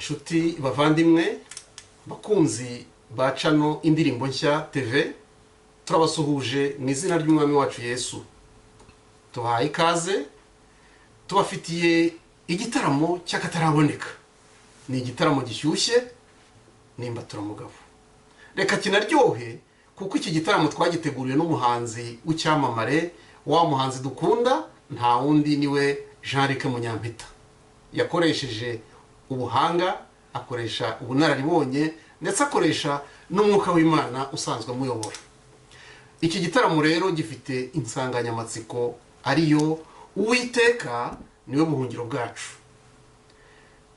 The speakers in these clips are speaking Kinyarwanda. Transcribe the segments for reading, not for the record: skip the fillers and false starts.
Nshuti bavandimwe bakunzi bacano indirimbo nshya TV, turabasuhuje mu izina ry'umwami wacu Yesu. Tubahaye ikaze, tubafitiye igitaramo cy'akataraboneka. Ni igitaramo gishyushye, nimba turamugabo. Reka kinaryohe kuko iki gitaramo twagiteguriwe n'umuhanzi w'icyamamare, wa muhanzi dukunda, nta wundi niwe Jean-Luc Munyampeta. Yakoresheje ubuhanga, akoresha ubunararibonye, ndetse akoresha n'umwuka w'Imana usanzwe amuyobora. Iki gitaramo rero gifite insanganyamatsiko ariyo Uwiteka niwe buhungiro bwacu.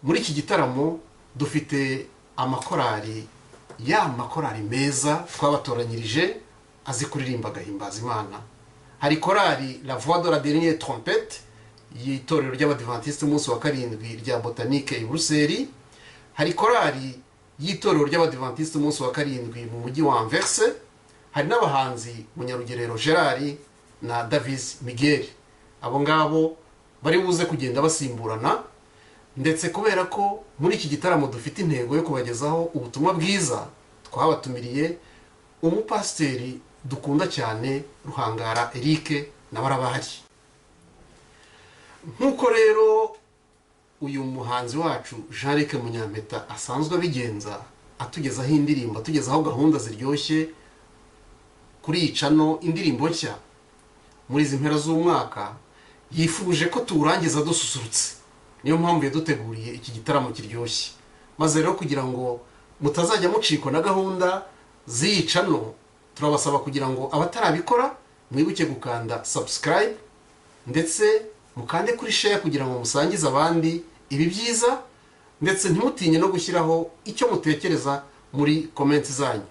Muri iki gitaramo dufite amakorari, ya makorari meza twabatoranyirije azi kuririmba agahimbaza Imana. Hari korari La Voix de la Dernière Trompette y'itorero ry'Abadiventiste umunsi wa karindwi rya Botanique i Buruseli. Hari korari y'itorero ry'Abadiventiste umunsi wa karindwi mu mujyi wa Anvers. Hari n'abahanzi Munyarugerero Gerard na David Miguel. Abo ngabo bari buze kugenda basimburana, ndetse kubera ko muri iki gitaramo dufite intego yo kubagezaho ubutumwa bwiza, twabatumiriye umupasiteri dukunda cyane Ruhangara Eric na barabahari. Nkuko rero uyu muhanzi wacu Jean-Luc Munyampeta asanzwe abigenza, atugezaho indirimbo, atugezaho gahunda ziryoshye kuri icano indirimbo nshya muri izi mpera z'umwaka, yifuje ko turangiza dususurutse. Niyo mpamvu yaduteguriye iki gitaramo kiryoshye. Maze rero kugira ngo mutazajya mucikwa na gahunda z'icano, turabasaba kugira ngo abatarabikora mwibuke gukanda subscribe, ndetse mukande kuri share kugira ngo musangize abandi ibi byiza, ndetse ntimutinye no gushyiraho icyo mutekereza muri comments zanyu.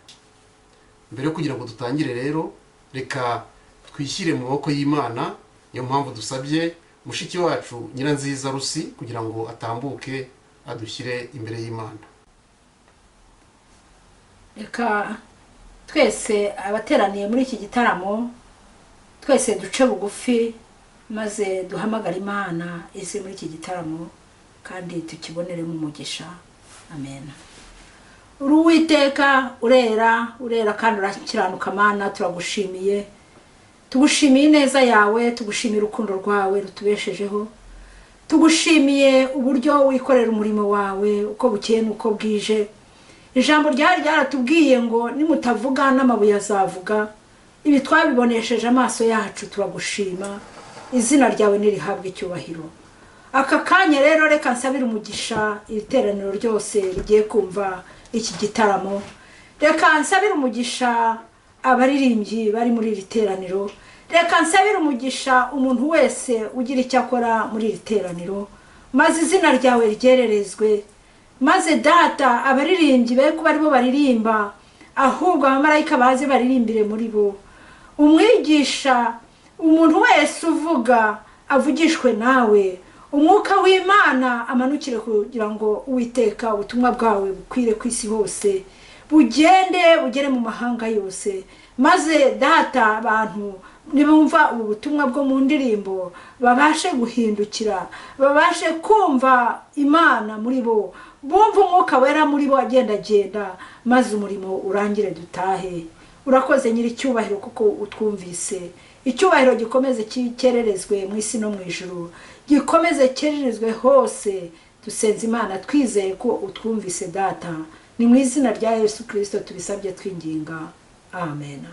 Mbere yo kugira ngo dutangire rero, reka twishyire mu maboko y'Imana. Niyo mpamvu dusabye mushiki wacu Nyiranziza Rusi kugira ngo atambuke adushyire imbere y'Imana. Reka twese abateraniye muri iki gitaramo, twese duce bugufi maze duhamagara Imana izi muri iki gitaramo kandi tukiboneremo umugisha. Amen. Uwiteka urera kandi urakiranuka Mana, turagushimiye. Tugushimiye ineza yawe, tugushimiye urukundo rwawe rutubeshejeho, tugushimiye uburyo wikorera umurimo wawe uko bukeye nuko bwije. Ijambo ryaratubwiye ngo nimutavuga n'amabuye azavuga. Ibi twabibonesheje amaso yacu, turagushima. Izina ryawe nirihabwe icyubahiro. Aka kanya rero reka nsabire umugisha ibiteraniro ryose rigiye kumva iki gitaramo. Reka nsabire umugisha abaririmbyi bari muri iri teraniro. Reka nsabire umugisha umuntu wese ugira icyo akora muri iri teraniro, maze izina ryawe ryererezwe. Maze data, abaririmbyi be kuba aribo baririmba, ahubwo abamarayika baze baririmbire muri bo. Umwigisha, umuntu wese uvuga avugishwe nawe. Umwuka w'Imana amanukire kugira ngo Uwiteka ubutumwa bwawe bukwire ku isi hose, bugere mu mahanga yose. Maze data, abantu nibumva ubu butumwa bwo mu ndirimbo babashe guhindukira, babashe kumva Imana muri bo, bumva umwuka wera muri bo agendagenda, maze umurimo urangire dutahe. Urakoze nyiri icyubahiro kuko utwumvise. Icyubahiro gikomeze cyererezwe mu isi no mu ijuru, gikomeze cyererezwe hose. Dusenze Imana twizeye ko utwumvise data. Ni mu izina rya Yesu Kristo tubisabye twinginga. Amen.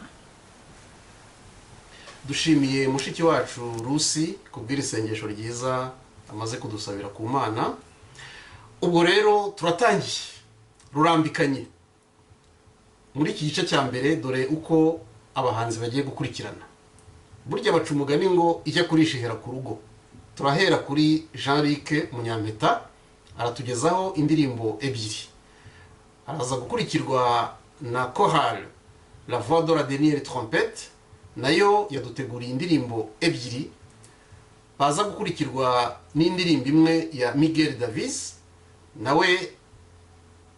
Dushimiye mushiki wacu Rusi kubwira isengesho ryiza amaze kudusabira ku Mana. Ubwo rero turatangiye rurambikanye muri iki gice cya mbere. Dore uko abahanzi bagiye gukurikirana. Burya baca umugani ngo ijya kurisha ihera ku rugo. Turahera kuri Jean-Luc Munyampeta, aratugezaho indirimbo ebyiri. Araza gukurikirwa na chorale La Voix de la Dernière Trompette, nayo yaduteguriye indirimbo ebyiri. Baza gukurikirwa n'indirimbo imwe ya Miguel Davis, nawe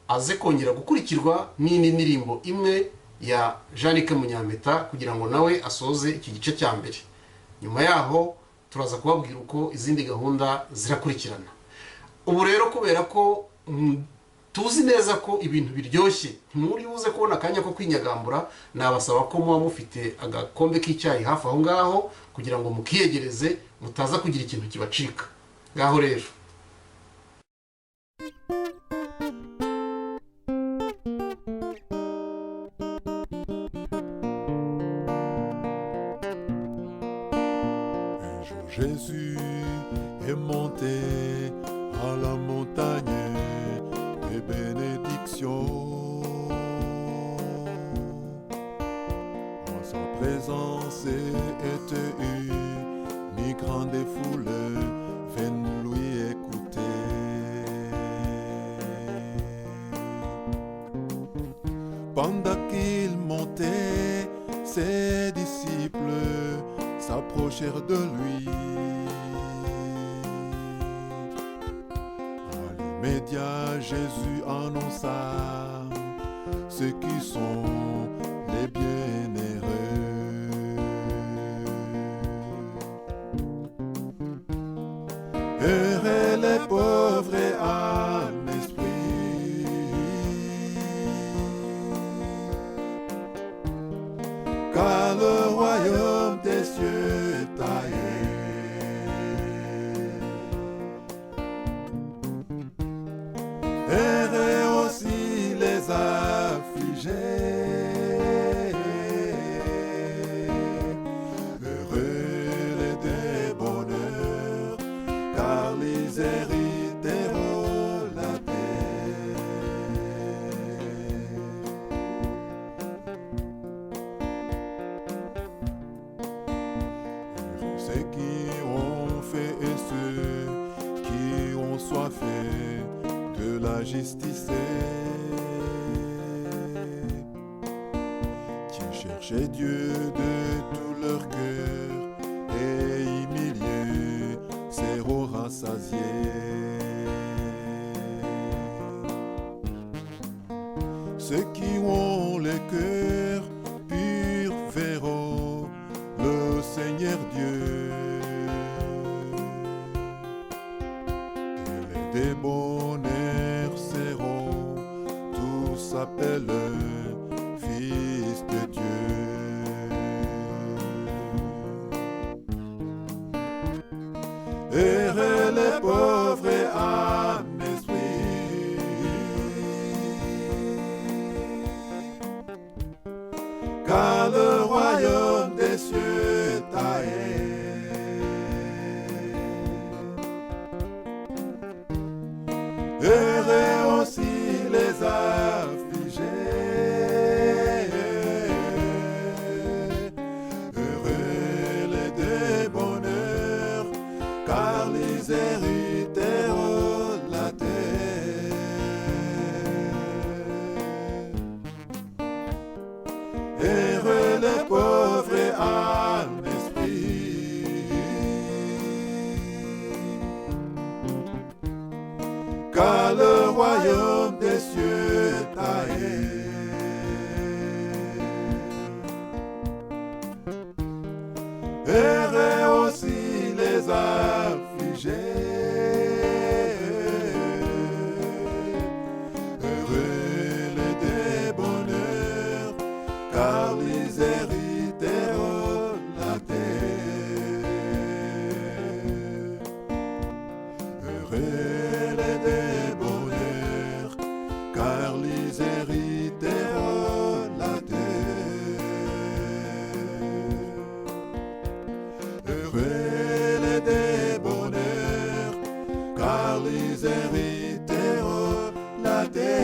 aze kongera gukurikirwa n'indi ndirimbo imwe ya Jean-Luc Munyampeta kugira ngo nawe asoze iki gice cya mbere. Nyuma yaho turaza kubabwira uko izindi gahunda zirakurikirana. Ubu rero kubera ko tuzi neza ko ibintu biryoshye ntimuri buze kubona akanya ko kwinyagambura. Nabasaba ko muba mufite agakombe k'icyayi hafi aho ngaho kugira ngo mukiyegereze mutaza kugira ikintu kibacika. Ngaho rero Jésus est monté à la montagne des bénédictions. En sa présence était une grande foule, viennent lui écouter. Pendant qu'il montait, ses disciples s'approchèrent de lui. À l'immédiat, Jésus annonça ceux qui sont les bienheureux. Heureux les pauvres en esprit, car le royaume des cieux est taillé. Heureux aussi les affligés, heureux les débonneurs, car les hériteront la terre. Ceux qui ont fait et ceux qui ont soifé de la justice, qui cherchaient Dieu de tout leur cœur et humiliés seront rassasiés. Ceux qui ont le cœur pur verront le Seigneur Dieu. Et les débonneurs seront tous appelés fils de Dieu. Heureux les pauvres en esprit, car le royaume des cieux est taillé. Heureux aussi les affligés, heureux les débonneurs, car les hériteront la terre. Heureux les pauvres en esprit, car le royaume des cieux est taillé. Heureux aussi les affligés, heureux les débonneurs, car les hériteront la terre. Heureux les débonneurs, car les hériteront la terre. Heureux les débonneurs, car les hériteront la terre.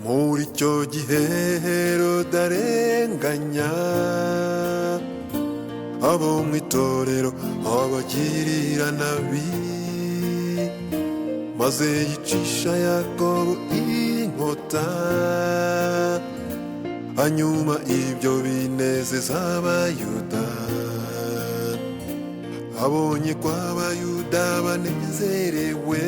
Muri icyo gihe Herode arenganya abo mu itorero abagirira nabi, maze yicisha Yakobo inkota. Hanyuma ibyo binezeza abayuda, abonye ko abayuda banezerewe,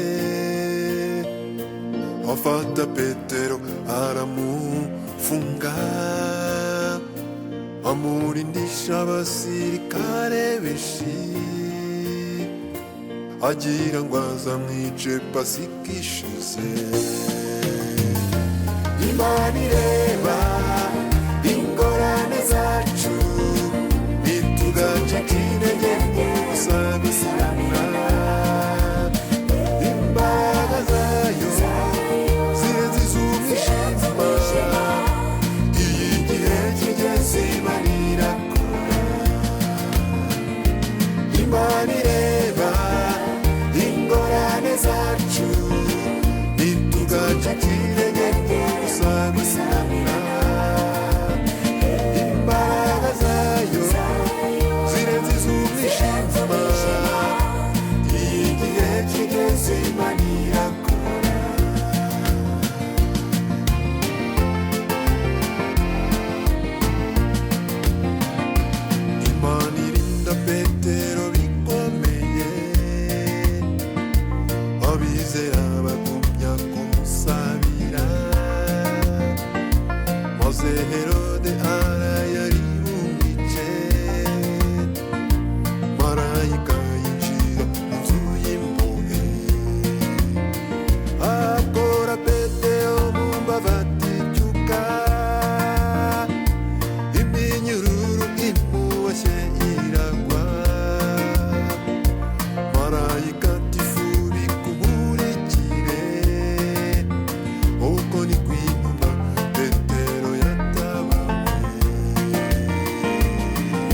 afata Petero aramufunga, amurindisha abasirikare benshi, agira ngo azamwice Pasika ishize. Imana ireba ingorane zacu, ntitugacike intege mu gusabirana, imbaraga zayo zirenze iz'umwijima, iyo igihe kigeze Imana irakora. Imana ireba ingorane zacu, ntitugacike intege mu gusabirana, imbaraga zayo zirenze iz'umwijima, iyo igihe kigeze Imana irakora. Imana irinda Petero bikomeye, abizera bagumya kumusabira, maze Herode arayari bumwice, marayika yinjira mu nzu y'imbohe, akora Petero mu mbavu atibyuka, iminyururu imuboshye iragwa, marayika ati fubika umurikire, uko ni kwinuma Petero yatabawe.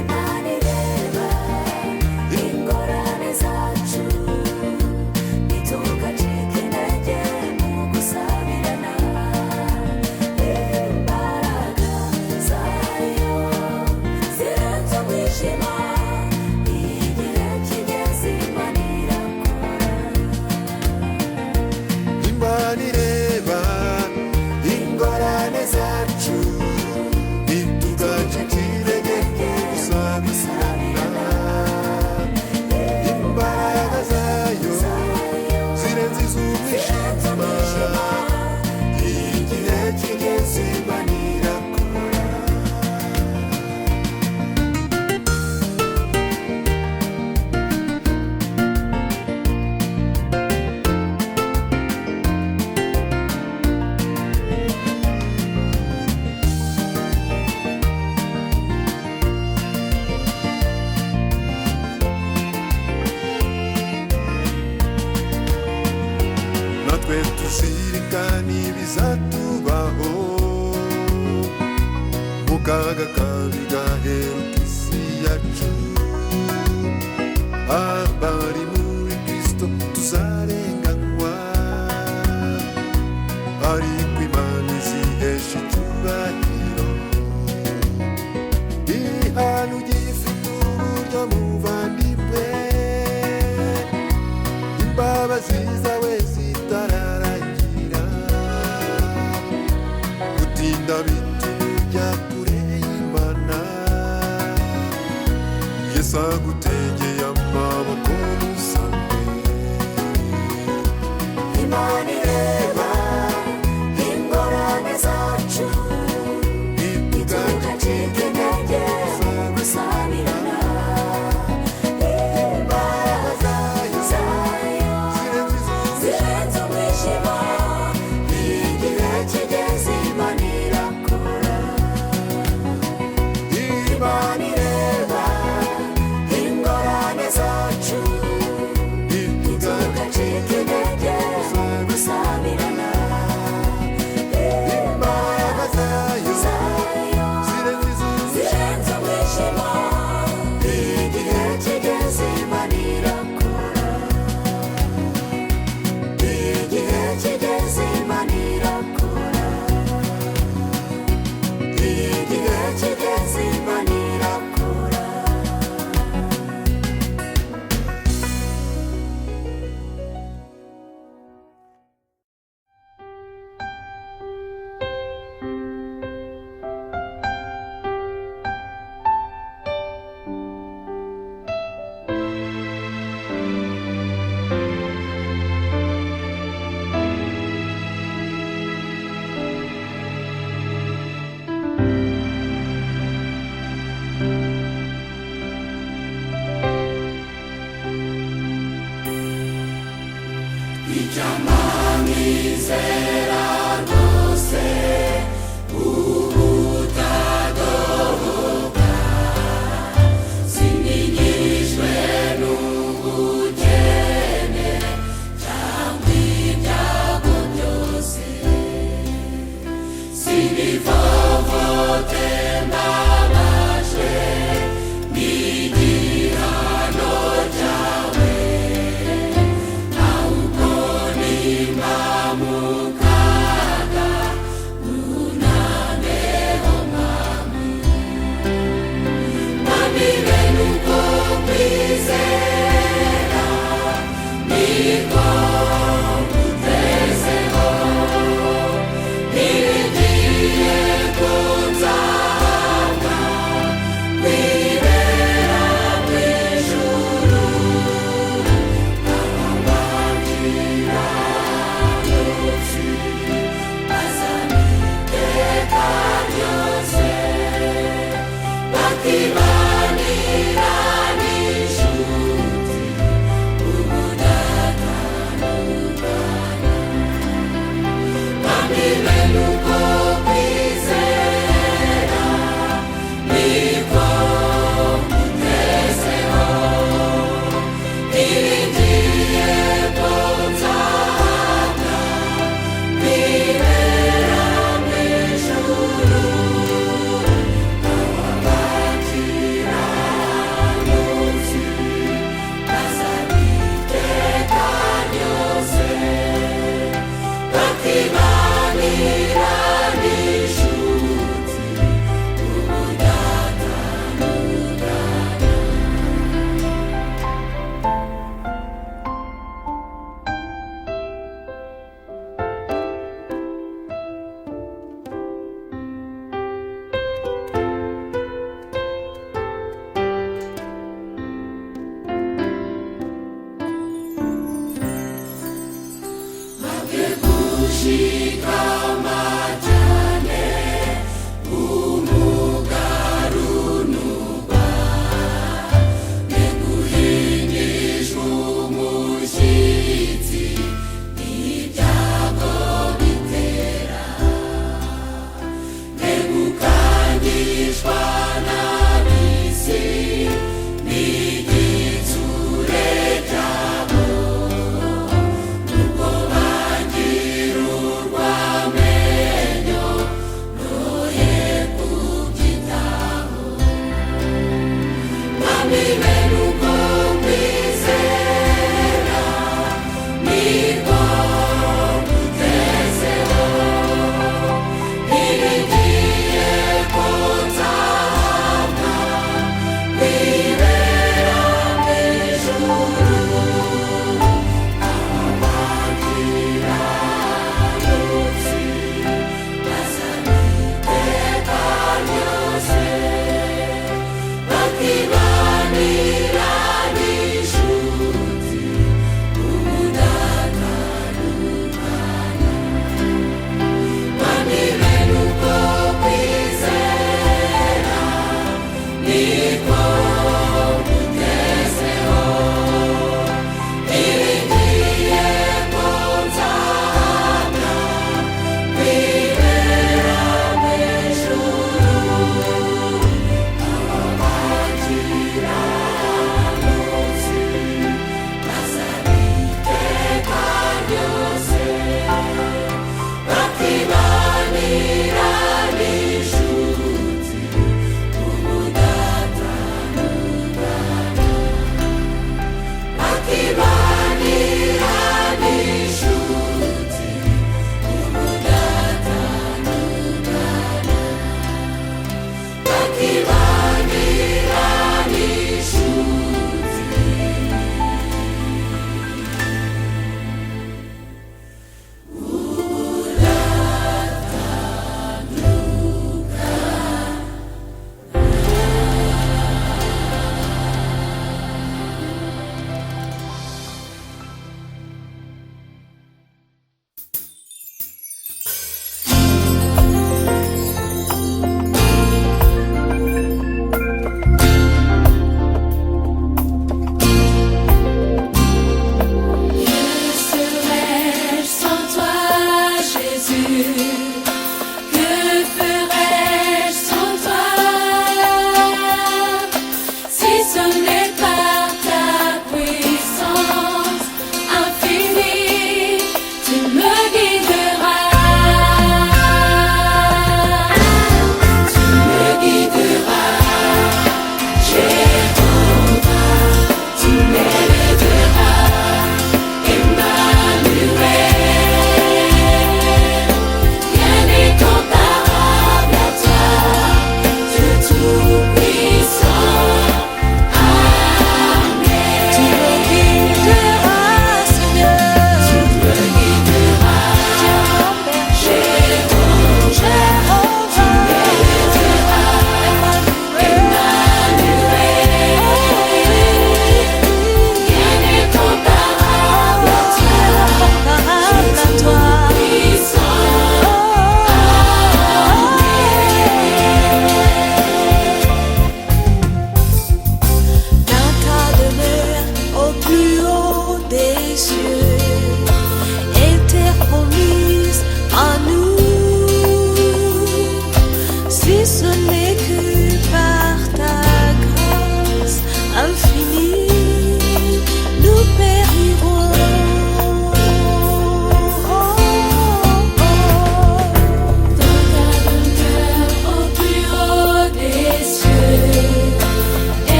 Imana ireba ingorane zacu, ntitugacike intege mu gusabirana, imbaraga zayo zirenze umwijima, igihe kigeze Imana irakora. Imana ireba ingorane zacu, ntitugacike intege mu gusabirana, imbaraga zayo zirenze iz'umwijima, igihe kigeze Imana irakora. Natwe tuzirikana ibizatubaho, mu kaga kabi gaheruka isi yacu, abari muri Kristo tuzarenganywa, ariko Imana izihesha icyubahiro. Ihana ugifite uburyo muvandimwe, imbabazi zawe zitararangira, gutinda bituma ujya kure y'Imana, Yesu agutegeye amaboko Jamamizera rwose ubutadohoka, sinigishwe n'ubukene cyangwa ibyago byose, sinivovote mbabajwe n'igihano cyawe, ahubwo nimbamuka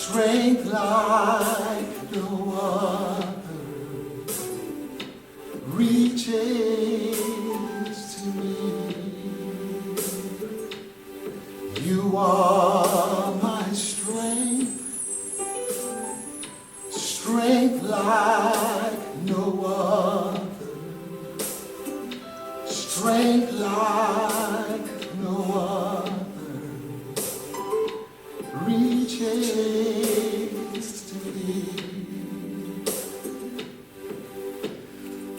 strength like no other reaches to me. You are my strength, strength like no other, strength like no other reaches to me.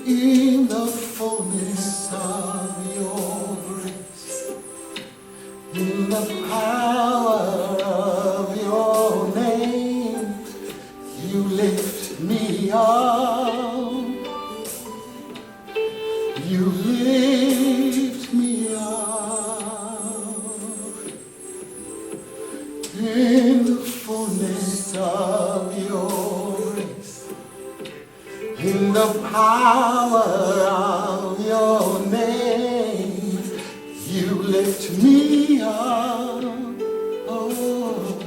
In the fullness of your grace, in the power of your name, you lift me up, you lift me up. In the fullness of your grace, in the power of your name, you lift me up. Oh,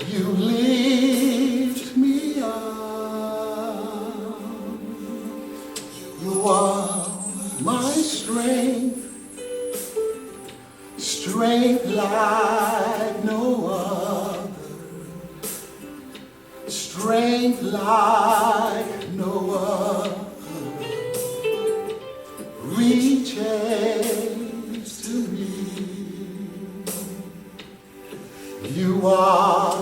you lift me up. You are my strength, strength like no other, strength like no other reaches to me. You are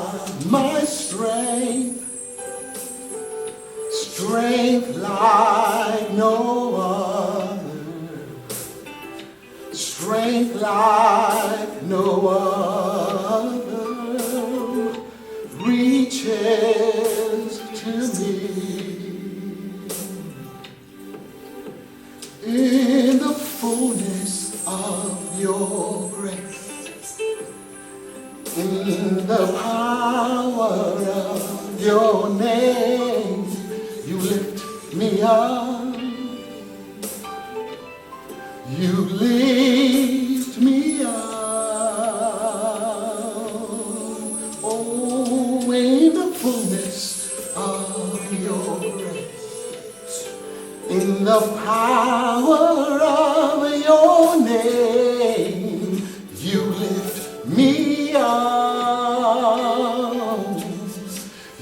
my strength, strength like no other, strength like no other reaches to me. In the fullness of your grace, in the power of your name, you lift me up, you lift me up. Oh, in the fullness of your grace, in the power of your name, you lift me up,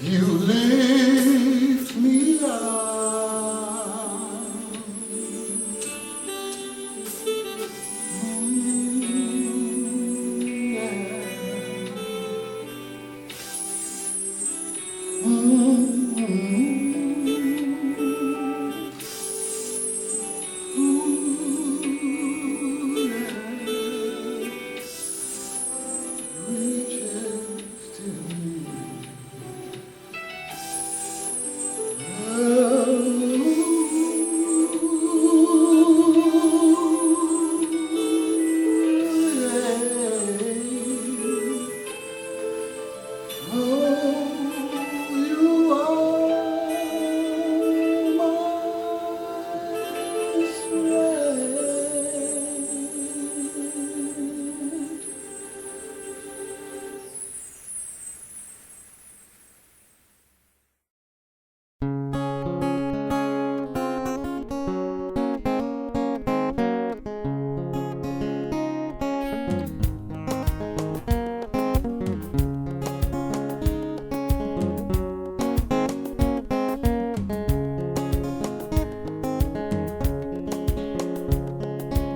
you lift me up.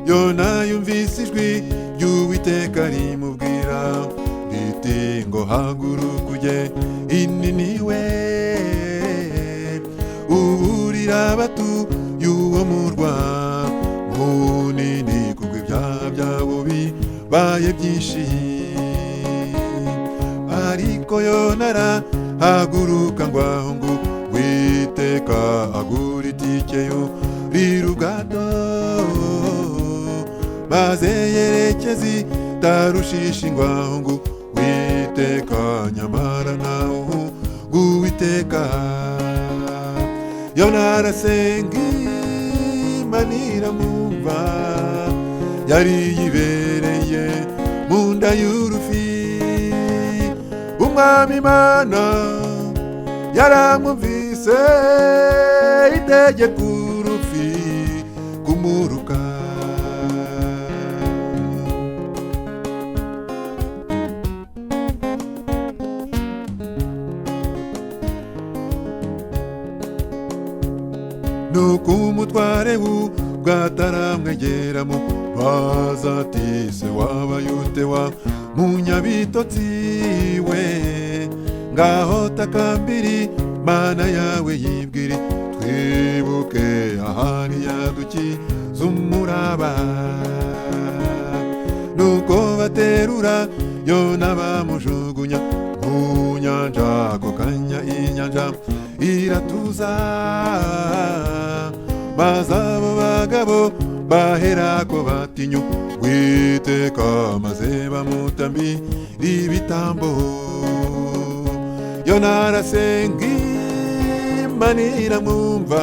Yona yumvise ijwi ry'Uwiteka rimubwira riti ngo haguruka ujye i Niniwe uburira abatuye uwo murwa munini kuko ibyaha byabo bibaye byinshi. Ariko Yona arahaguruka ngo aho ngo Uwiteka agura itike y'urugendo maze yerekeza i Tarushishi ngo aho ngo Uwiteka nyamara naho Uwiteka. Yona arasenga Imana iramwumva, yari yibereye mu nda y'urufi umwami Imana yaramwumvise itegeka urufi kumuruka. Nuko umutware bwataramwegeramo baza ati se wabaye ute wa munyabitotsi we, ngaho takambiri mana yawe yibwire, twibuke ahari yadukiza umuraba. Nuko baterura Yona bamujugunya mu nyanja, ako kanya inyanja iratuza, maze abo bagabo baherako batinya Uwiteka, maze bamutambira ibitambo. Yona arasenga Imana iramwumva,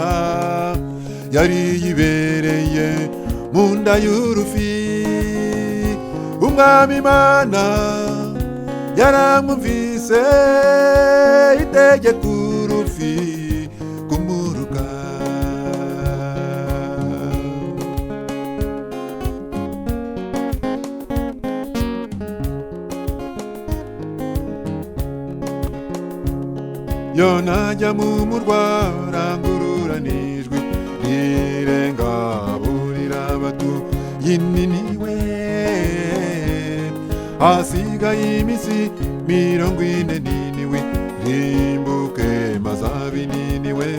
yari yibereye mu nda y'urufi. Umwami Imana yaramwumvise itegeka urufi kumuruka. Yona ajya mu murwa arangurura n'ijwi rirenga, aburira abatuye Niniwe. Hasigaye iminsi 40 Niniwe rimbuke, maze ab'i Niniwe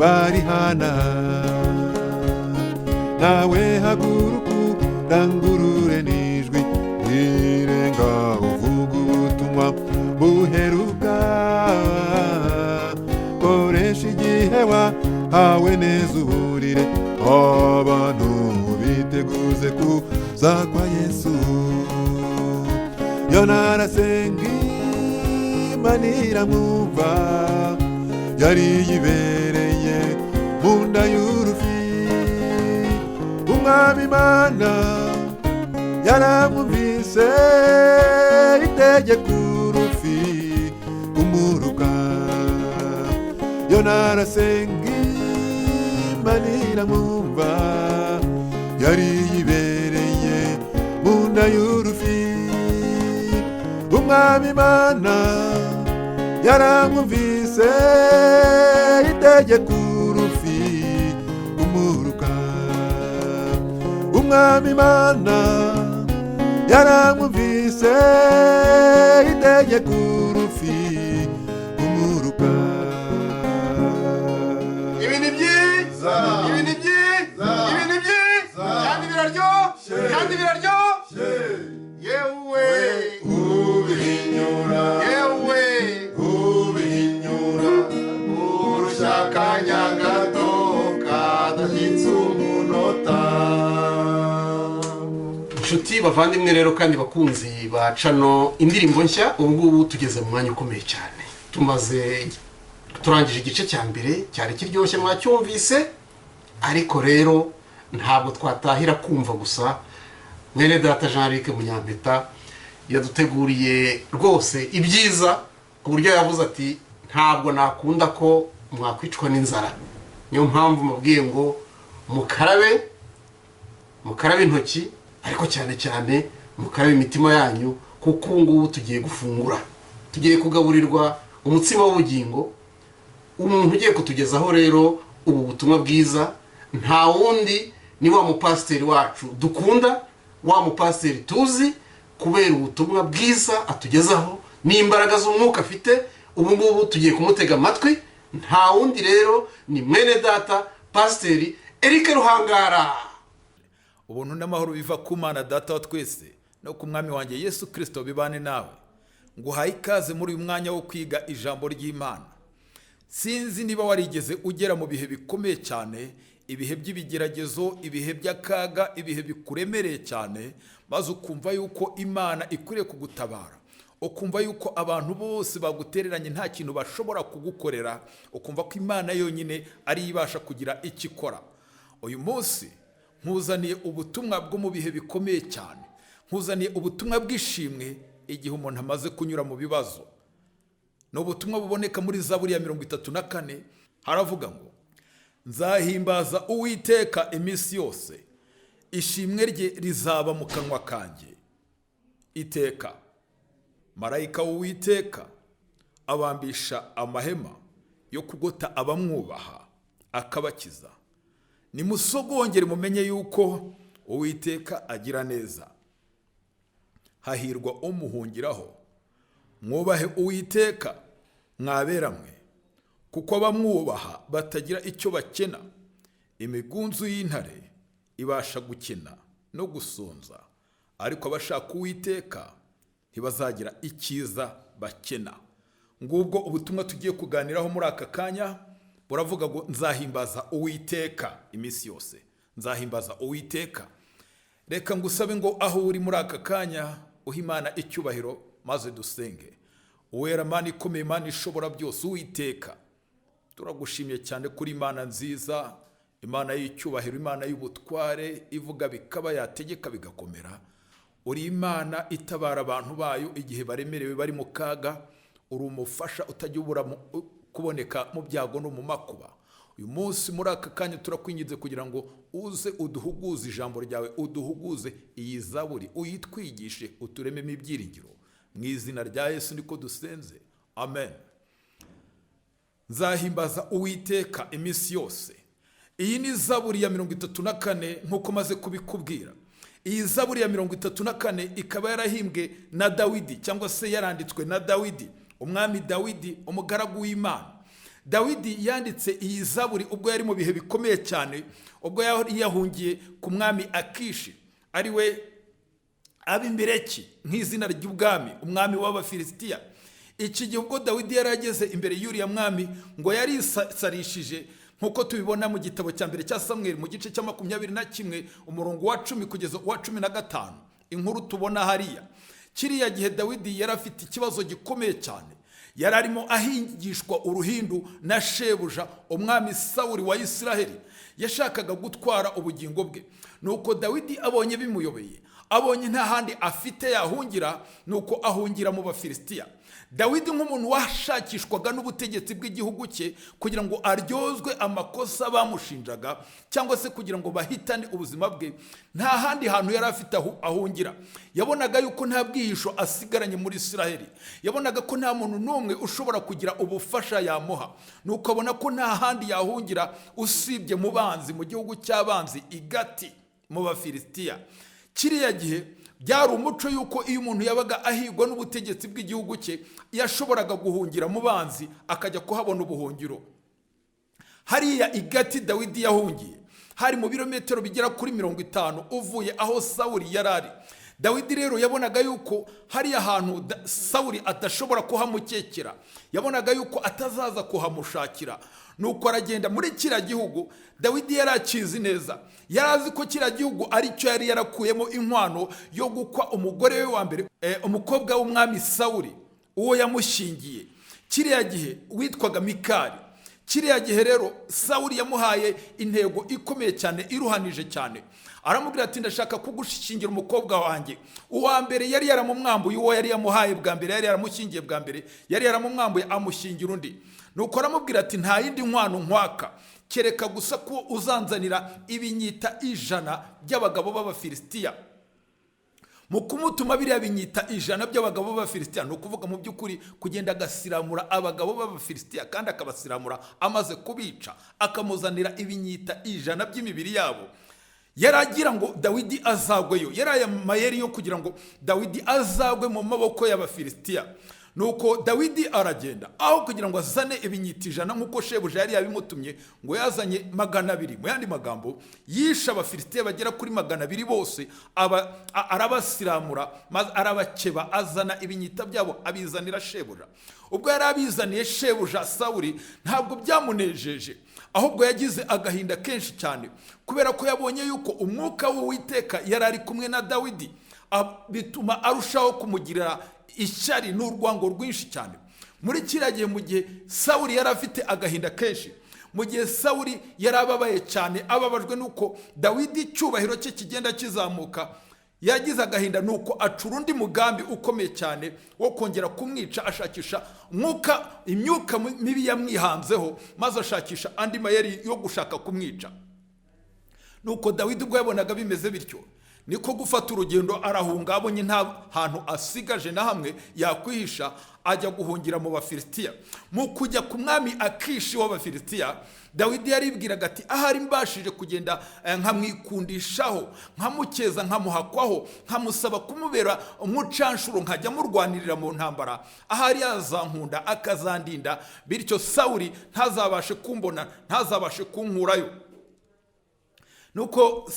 barihana. Nawe haguruka urangurure n'ijwi rirenga, uvuga ubutumwa buheruka. Koresha igihe wahawe neza uburire abantu biteguze kuza kwa Yesu. Yona arasenga Imana iramwumva, yari yibereye mu nda y'urufi. Umwami Imana yaramwumvise itegeka urufi kumuruka. Yona arasenga Imana iramwumva, yari yibereye mu nda y'urufi. Umwami Imana yaramwumvise itegeka urufi kumuruka. Umwami Imana yaramwumvise itegeka urufi kumuruka. Ibi ni byiza, ibi ni byiza, ibi ni byiza, kandi biraryoshye, kandi biraryoshye. Yewe ubihinyura, yewe ubihinyura, urushakanya gato kadahitse umunota. Inshuti bavandimwe rero kandi bakunzi bacano indirimbo nshya, ubu ngubu tugeze mu mwanya ukomeye cyane. Turangije igice cya mbere cyari kiryoshye mwacyumvise, ariko rero ntabwo twatahira kumva gusa. Mwene data Jean-Luc Munyampeta yaduteguriye rwose ibyiza, ku buryo yavuze ati ntabwo nakunda ko mwakwicwa n'inzara. Niyo mpamvu mubwiye ngo mukarabe intoki, ariko cyane cyane mukarabe imitima yanyu, kuko ngubu tugiye gufungura, tugiye kugaburirwa umutsima w'ubugingo. Umuntu ugiye kutugezaho rero ubu butumwa bwiza nta wundi ni wa mupasiteri wacu dukunda, wa mupasiteri tuzi kubera ubutumwa bwiza atugezaho n'imbaraga z'umwuka afite. Ubu ngubu tugiye kumutega amatwi, nta wundi rero ni mwene data Pasiteri Eric Ruhangara. Ubuntu n'amahoro biva ku Mana Data wa twese no ku Mwami wanjye Yesu Kristo bibane nawe. Nguhaye ikaze muri uyu mwanya wo kwiga ijambo ry'Imana. Sinzi niba warigeze ugera mu bihe bikomeye cyane, ibihe by'ibigeragezo, ibihe by'akaga, ibihe bikuremereye cyane, maze ukumva yuko Imana ikwiriye kugutabara, ukumva yuko abantu bose bagutereranye nta kintu bashobora kugukorera, ukumva ko Imana yonyine ari ibasha kugira icyo ikora. Uyu munsi nkuzaniye ubutumwa bwo mu bihe bikomeye cyane, nkuzaniye ubutumwa bw'ishimwe igihe umuntu amaze kunyura mu bibazo. ni ubutumwa buboneka muri Zaburi ya 34. Haravuga ngo nzahimbaza Uwiteka iminsi yose, ishimwe rye rizaba mu kanwa kanjye iteka. Marayika w'Uwiteka abambisha amahema yo kugota abamwubaha akabakiza. Nimusogongere mumenye yuko Uwiteka agira neza. Hahirwa umuhungiraho. Mwubahe Uwiteka mwaberamwe, kuko abamwubaha batagira icyo bakena. Imigunzu y'intare ibasha gukena no gusonza, ariko abashaka Uwiteka ntibazagira icyiza bakena. Ngubwo ubutumwa tugiye kuganiraho muri aka kanya buravuga ngo nzahimbaza Uwiteka iminsi yose. Nzahimbaza Uwiteka. Reka ngusabe ngo aho uri muri aka kanya uha Imana icyubahiro maze dusenge. Uwera Mana ikomeye, Mana ishobora byose, Uwiteka turagushimye cyane kuri Imana nziza, Imana y'icyubahiro, Imana y'ubutware, ivuga bikaba, yategeka bigakomera. Uri Imana itabara abantu bayo igihe baremerewe bari mu kaga. Uri umufasha utajya ubura kuboneka mu byago no mu makuba. Uyu munsi muri aka kanya turakwinginze kugira ngo uze uduhuguze ijambo ryawe, uduhuguze iyi Zaburi, uyitwigishe, uturememo ibyiringiro. Mu izina rya Yesu niko dusenze, amen. Nzahimbaza Uwiteka iminsi yose. Iyi ni Zaburi ya 34 nk'uko maze kubikubwira. Iyi Zaburi ya 34 ikaba yarahimbwe na Dawidi, cyangwa se yaranditswe na Dawidi, umwami Dawidi, umugaragu w'Imana. Dawidi yanditse iyi Zaburi ubwo yari mu bihe bikomeye cyane, ubwo yahungiye ku mwami Akishi, ari we Abimeleki nk'izina ry'ubwami, umwami w'Abafilisitiya. Iki gihe ubwo Dawidi yarageze imbere y'uriya mwami ngo yarisarishije, nkuko tubibona mu gitabo cya mbere cya Samuel mu gice cya 21 umurongo wa 10 kugeza wa 15. Inkuru tubona hariya. Kiriya gihe Dawidi yari afite ikibazo gikomeye cyane. Yari arimo ahingishwa uruhindu na shebuja, umwami Sawuli wa Isiraheli. Yashakaga gutwara ubugingo bwe. Nuko Dawidi abonye bimuyobeye, abonye nta handi afite yahungira, nuko ahungira mu Bafilisitiya. Dawidi nk'umuntu washakishwaga n'ubutegetsi bw'igihugu cye kugira ngo aryozwe amakosa bamushinjaga, cyangwa se kugira ngo bahitane ubuzima bwe, nta handi hantu yari afite ahungira. Yabonaga yuko nta bwihisho asigaranye muri Isiraheli. Yabonaga ko nta muntu n'umwe ushobora kugira ubufasha yamuha. Nuko abona ko nta handi yahungira usibye mu banzi, mu gihugu cy'abanzi Igati mu Bafilisitiya. Kiriya gihe byari umuco yuko iyo umuntu yabaga ahigwa n'ubutegetsi bw'igihugu cye yashoboraga guhungira mu banzi akajya kuhabona ubuhungiro. Hariya Igati Dawidi yahungiye hari mu birometero bigera kuri 50 uvuye aho Sawuli yarari. Dawidi rero yabonaga yuko hariya hantu Sawuli atashobora kuhamukekera, yabonaga yuko atazaza kuhamushakira. Nuko aragenda muri kira gihugu. Dawidi yarakizi neza, yarazi ko kira gihugu ari cyo yari yarakuyemo inkwano yo gukwa umugore we wa mbere, umukobwa w'umwami Sawuli, uwo yamushingiye kiriya gihe witwaga Mikali. Kiriya gihe rero Sawuli yamuhaye intego ikomeye cyane, iruhanije cyane. Aramubwira ati ndashaka kugushingira umukobwa wanjye. Uwa mbere yari yaramumwambuye, uwo yari yamuhaye bwa mbere, yari yaramushingiye bwa mbere, yari yaramumwambuye amushingira undi. Nuko aramubwira ati nta yindi nkwano nkwaka, kereka gusa ko uzanzanira ibinyita 100 by'abagabo b'Abafilisitiya. Mu kumutuma biriya binyita 100 by'abagabo b'Abafilisitiya, no kuvuga mu by'ukuri kugenda agasiramura abagabo b'Abafilisitiya, kandi akabasiramura amaze kubica, akamuzanira ibinyita 100 by'imibiri yabo. Yaragira ngo Dawidi azagweyo, yaraye mayeri yo kugira ngo Dawidi azagwe mu maboko y'Abafilisitiya. Nuko Dawidi aragenda, aho kugira ngo azane ibinyita 100 nkuko shebuja yari yabimutumye, ngo yazanye 200. Mu yandi magambo, yisha Abafilisitiya bagera kuri 200 bose, arabasiramura maze arabakeba, azana ibinyita byabo abizanira shebuja. Ubwo yari abizaniye shebuja Sawuli, ntabwo byamunejeje, ahubwo yagize agahinda kenshi cyane, kubera ko yabonye yuko umwuka w'Uwiteka yari ari kumwe na Dawidi, bituma arushaho kumugirira ishyari n'urwango rwinshi cyane. Muri kiragiye mu gihe Sawuli yari afite agahinda kenshi, mu gihe Sawuli yari ababaye cyane, ababajwe nuko Dawidi cyubahiro cye kigenda kizamuka, yagize agahinda nuko acura undi mugambi ukomeye cyane wo kongera kumwica, ashakisha imyuka mibi yamwihanzeho, maze ashakisha andi mayeri yo gushaka kumwica. Nuko Dawidi ubwo yabonaga bimeze bityo, niko gufata urugendo arahunga, abonye nta hantu asigaje na hamwe yakwihisha, ajya guhungira mu Bafilisitiya. Mu kujya ku mwami Akishi w'Abafilisitiya, Dawidi yaribwiraga ati ahari mbashije kugenda nkamwikundishaho, nkamukeza, nkamuhakwaho, nkamusaba kumubera umucanshuro, nkajya murwanirira mu ntambara, ahari yazankunda akazandinda, bityo Sawuli ntazabashe kumbona, ntazabashe kunkurayo. Nuko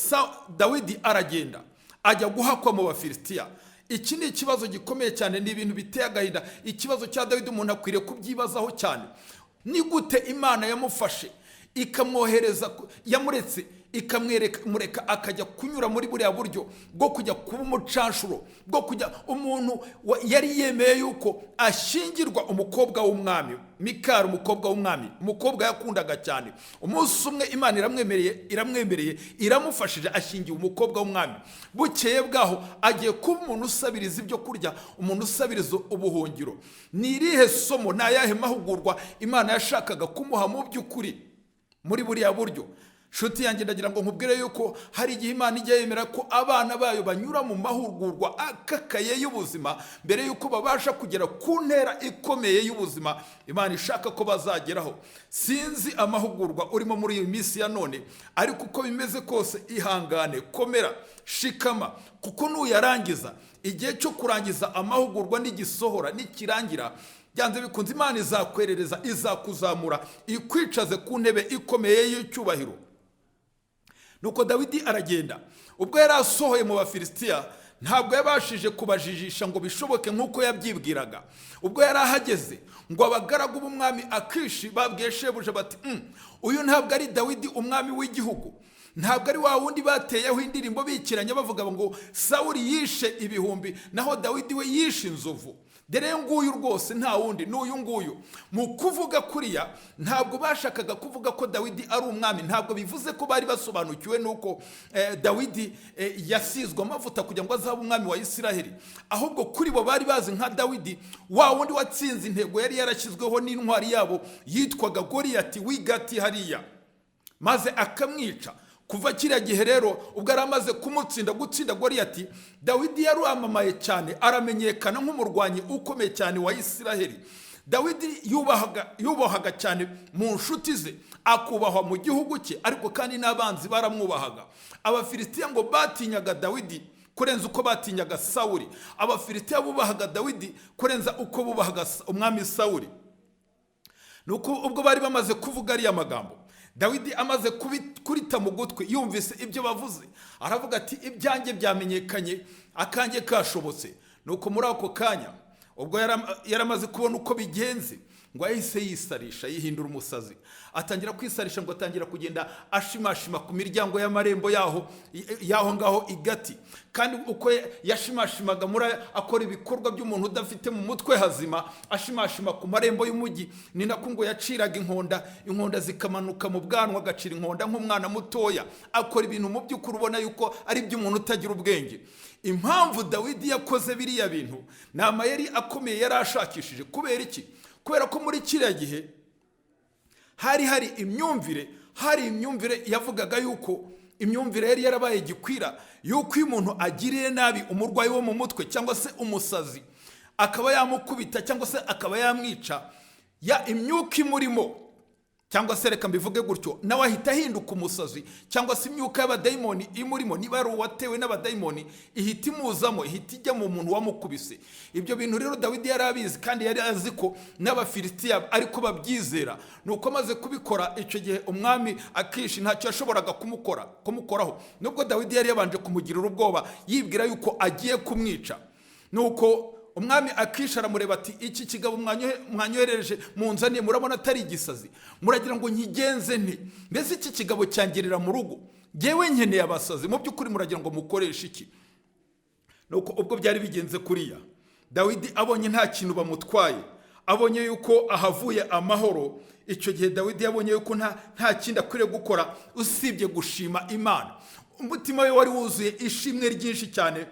Dawidi aragenda ajya guhakwa mu Bafilisitiya. Iki ni ikibazo gikomeye cyane, ni ibintu biteye agahinda. Ikibazo cya Dawidi umuntu akwiriye kubyibazaho cyane. Ni gute Imana yamufashe ikamwohereza, yamuretse ikamureka akajya kunyura muri buriya buryo bwo kujya kuba umucanshuro, bwo kujya umuntu yari yemeye yuko ashingirwa umukobwa w'umwami Mikali, umukobwa w'umwami, umukobwa yakundaga cyane. Umunsi umwe Imana iramwemereye iramufashije, ashingiye umukobwa w'umwami. Bukeye bwaho agiye kuba umuntu usabiriza ibyo kurya, umuntu usabiriza ubuhungiro. Ni irihe somo, ni ayahe mahugurwa Imana yashakaga kumuha mu by'ukuri muri buriya buryo? Nshuti yanjye, ndagira ngo nkubwire yuko hari igihe Imana ijya yemera ko abana bayo banyura mu mahugurwa akakaye y'ubuzima mbere yuko babasha kugera ku ntera ikomeye y'ubuzima Imana ishaka ko bazageraho. Sinzi amahugurwa urimo muri iyi minsi ya none, ariko uko bimeze kose ihangane, komera, shikama, kuko nuyarangiza, igihe cyo kurangiza amahugurwa nigisohora, nikirangira, byanze bikunze Imana izakwerereza, izakuzamura, ikwicaze ku ntebe ikomeye y'icyubahiro. Nuko Dawidi aragenda. Ubwo yari asohoye mu Bafilisitiya, ntabwo yabashije kubajijisha ngo bishoboke nk'uko yabyibwiraga. Ubwo yari ahageze, ngo abagaragu b'umwami Akishi babwiye shebuja bati uyu ntabwo ari Dawidi umwami w'igihugu, ntabwo ari wa wundi bateyeho indirimbo bikiranya bavuga ngo Sawuli yishe ibihumbi naho Dawidi we yishe inzovu. Dere nguyu rwose nta wundi n'uyu nguyu. Mu kuvuga kuriya ntabwo bashakaga kuvuga ko Dawidi ari umwami, ntabwo bivuze ko bari basobanukiwe nuko Dawidi yasizwe amavuta kugira ngo azabe umwami wa Isiraheli. Ahubwo kuri bo bari bazi nka Dawidi wa wundi watsinze intego yari yarashyizweho n'intwari yabo yitwaga Goliyati w'Igati hariya, maze akamwica. Kuva kiriya gihe rero ubwo aramaze gutsinda Goliyati, Dawidi yaramamaye cyane, aramenyekana nk'umurwanyi ukomeye cyane wa Isiraheli. Dawidi yubahaga cyane mu nshuti ze, akubahwa mu gihugu cye, ariko kandi n'abanzi baramwubahaga. Abafilisitiya ngo batinyaga Dawidi kurenza uko batinyaga Sawuli. Abafilisitiya bubahaga Dawidi kurenza uko bubahaga umwami Sawuli. Nuko ubwo bari bamaze kuvuga ariya magambo, Dawidi amaze kurita mu gutwi, yumvise ibyo bavuze, aravuga ati ibyanjye byamenyekanye, akanjye kashobotse. Nuko muri ako kanya ubwo yaramaze kubona uko bigenze, ngo yahise yisarisha, yihindura umusazi, atangira kwisarisha, ngo atangira kugenda ashimashima ku miryango y'amarembo yaho ngaho Igati. Kandi uko yashimashimaga muri akora ibikorwa by'umuntu udafite mu mutwe hazima, ashimashima ku marembo y'umujyi, ni nako ngo yaciraga inkonda zikamanuka mu bwanwa, agacira inkonda nk'umwana mutoya, akora ibintu mu by'ukuri ubona yuko ari iby'umuntu utagira ubwenge. Impamvu Dawidi yakoze biriya bintu ni amayeri akomeye yari ashakishije. Kubera iki? Kubera ko muri kiriya gihe hari imyumvire yavugaga yuko imyumvire yari yarabaye gikwira, yuko iyo umuntu agiriye nabi umurwayi wo mu mutwe cyangwa se umusazi, akaba yamukubita cyangwa se akaba yamwica, ya imyuka imurimo, cyangwa se reka mbivuge gutyo, nawe ahita ahinduka umusazi, cyangwa se imyuka y'abadayimoni imurimo, niba ari uwatewe n'abadayimoni, ihita imuzamo, ihita ijya mu muntu wamukubise. Ibyo bintu rero Dawidi yari abizi, kandi yari azi ko n'Abafilisitiya ariko babyizera. Nuko amaze kubikora, icyo gihe umwami Akishi ntacyo yashoboraga kumukoraho, nubwo Dawidi yari yabanje kumugirira ubwoba, yibwira yuko agiye kumwica. Nuko umwami Akishi aramureba ati iki kigabo mwanyohereje munzaniye, murabona atari igisazi, muragira ngo nkigenze nte? Mbese iki kigabo cyangirira mu rugo, ngewe nkeneye abasazi, mu by'ukuri muragira ngo mukoreshe iki? Nuko ubwo byari bigenze kuriya, Dawidi abonye nta kintu bamutwaye, abonye yuko ahavuye amahoro, icyo gihe Dawidi yabonye yuko nta kindi akwiriye gukora usibye gushima Imana. umutima we wari wuzuye ishimwe ryinshi cyane,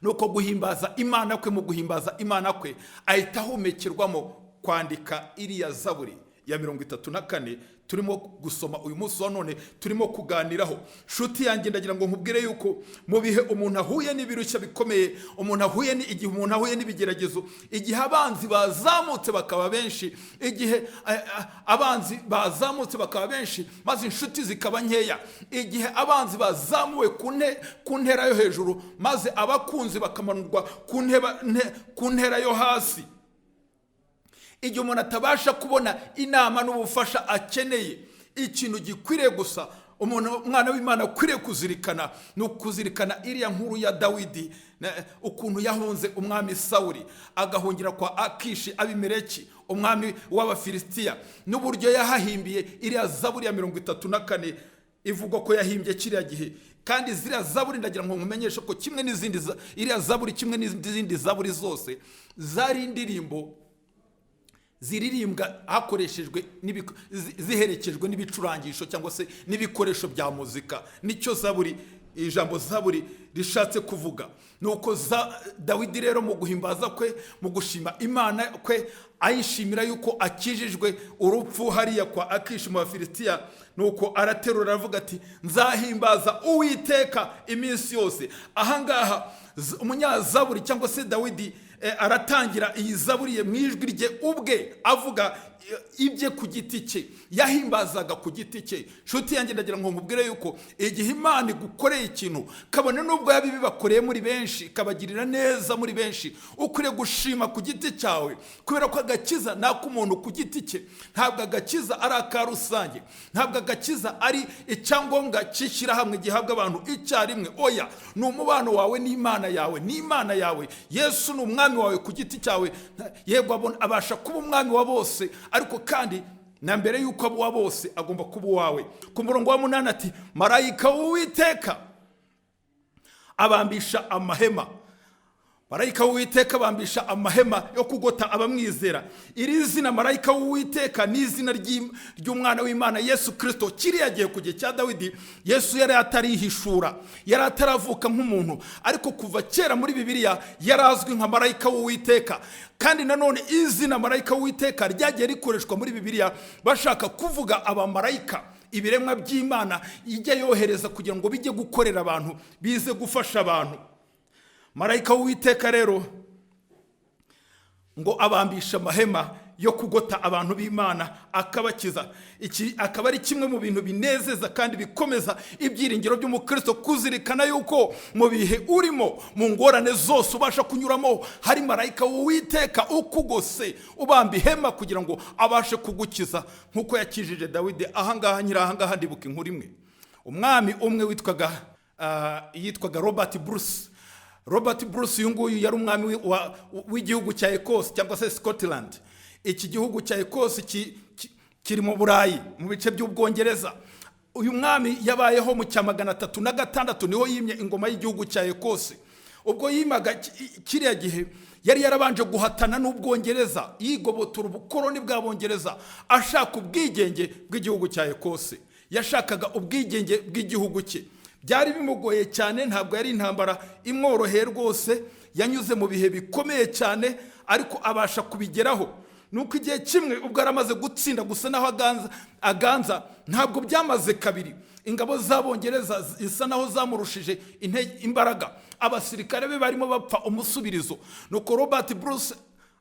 nuko guhimbaza Imana kwe, mu guhimbaza Imana kwe ahita ahumekerwamo kwandika iriya zaburi ya 34 turimo gusoma uyu munsi wa none, turimo kuganiraho. Nshuti yanjye, ndagira ngo nkubwire yuko mu bihe umuntu ahuye n'ibirushya bikomeye, igihe umuntu ahuye n'ibigeragezo, igihe abanzi bazamutse bakaba benshi, igihe abanzi bazamutse bakaba benshi maze inshuti zikaba nkeya, igihe abanzi bazamuwe ku ntera yo hejuru maze abakunzi bakamanurwa ku ntera yo hasi, igihe umuntu atabasha kubona inama n'ubufasha akeneye, ikintu gikwiriye gusa umwana w'Imana akwiriye kuzirikana ni ukuzirikana iriya nkuru ya Dawidi, ukuntu yahunze umwami Sawuli agahungira kwa Akishi Abimeleki umwami w'Abafilisitiya, n'uburyo yahahimbiye iriya zaburi ya 34 ivugwa ko yahimbye kiriya gihe. Kandi ziriya zaburi ndagira ngo nkumenyeshe ko iriya zaburi kimwe n'izindi zaburi zose zari indirimbo ziririmbwa hakoreshejwe ziherekejwe n'ibicurangisho cyangwa se n'ibikoresho bya muzika. Nicyo zaburi, ijambo zaburi rishatse kuvuga. Nuko Dawidi rero mu guhimbaza kwe, mu gushima Imana kwe, ayishimira yuko akijijwe urupfu hariya kwa Akishi mu Bafilisitiya, nuko araterura aravuga ati nzahimbaza Uwiteka iminsi yose. Ahangaha umunyazaburi cyangwa se Dawidi aratangira iyi zaburi ye mu ijwi rye ubwe, avuga ibye ku giti cye, yahimbazaga ku giti cye. Nshuti yanjye, ndagira ngo nkubwire yuko igihe Imana igukoreye ikintu, kabone nubwo yabibi bakoreye muri benshi, kabagirira neza muri benshi, ukwiriye gushima ku giti cyawe, kubera ko agakiza n'ak'umuntu ku giti cye. Ntabwo agakiza ari aka rusange, ntabwo agakiza ari icyangombwa cy'ishyirahamwe gihabwa abantu icyarimwe. Oya, ni umubano wawe n'Imana yawe. Yesu ni umwami wawe ku giti cyawe. Yego abasha kuba umwami wa bose, ariko kandi na mbere yuko abo wa bose agomba kuba uwawe. Ku murongo wa 8 ati marayika w'Uwiteka abambisha amahema. Marayika w'Uwiteka abambisha amahema yo kugota abamwizera. Iri zina marayika w'Uwiteka ni izina ry'umwana w'Imana Yesu Kristo. Kiriya gihe ku gihe cya Dawidi, Yesu yari atarihishura, yari ataravuka nk'umuntu, ariko kuva kera muri Bibiliya yarazwi nka marayika w'Uwiteka. Kandi nanone izina marayika w'Uwiteka ryagiye rikoreshwa muri Bibiliya bashaka kuvuga abamarayika, ibiremwa by'Imana ijya yohereza kugira ngo bijye gukorera abantu, bize gufasha abantu. Marayika w'Uwiteka rero ngo abambisha amahema yo kugota abantu b'Imana akabakiza. Iki akaba ari kimwe mu bintu binezeza kandi bikomeza ibyiringiro by'umukristo, kuzirikana yuko mu bihe urimo, mu ngorane zose ubasha kunyuramo, hari marayika w'Uwiteka ukugose, ubamba ihema kugira ngo abashe kugukiza, nkuko yakijije Dawidi. Ahangaha ndibuka inkuru imwe. Umwami umwe yitwaga Robert Bruce. Uyu nguyu yari umwami w'igihugu cya Ecosse cyangwa se Scotland. Iki gihugu cya Ecosse kiri mu Burayi, mu bice by'Ubwongereza. Uyu mwami yabayeho mu cya 306 niho yimye ingoma y'igihugu cya Ecosse. Ubwo yimaga kiriya gihe yari yarabanje guhatana n'Ubwongereza, yigobotora ubukoloni bw'Abongereza, ashaka ubwigenge bw'igihugu cya Ecosse. Yashakaga ubwigenge bw'igihugu cye. Byari bimugoye cyane, ntabwo yari intambara imworoheye rwose, yanyuze mu bihe bikomeye cyane, ariko abasha kubigeraho. Nuko igihe kimwe ubwo aramaze gutsinda gusa naho aganza, ntabwo byamaze kabiri, ingabo z'Abongereza isa naho zamurushije imbaraga, abasirikare be barimo bapfa umusubirizo. Nuko Robert Bruce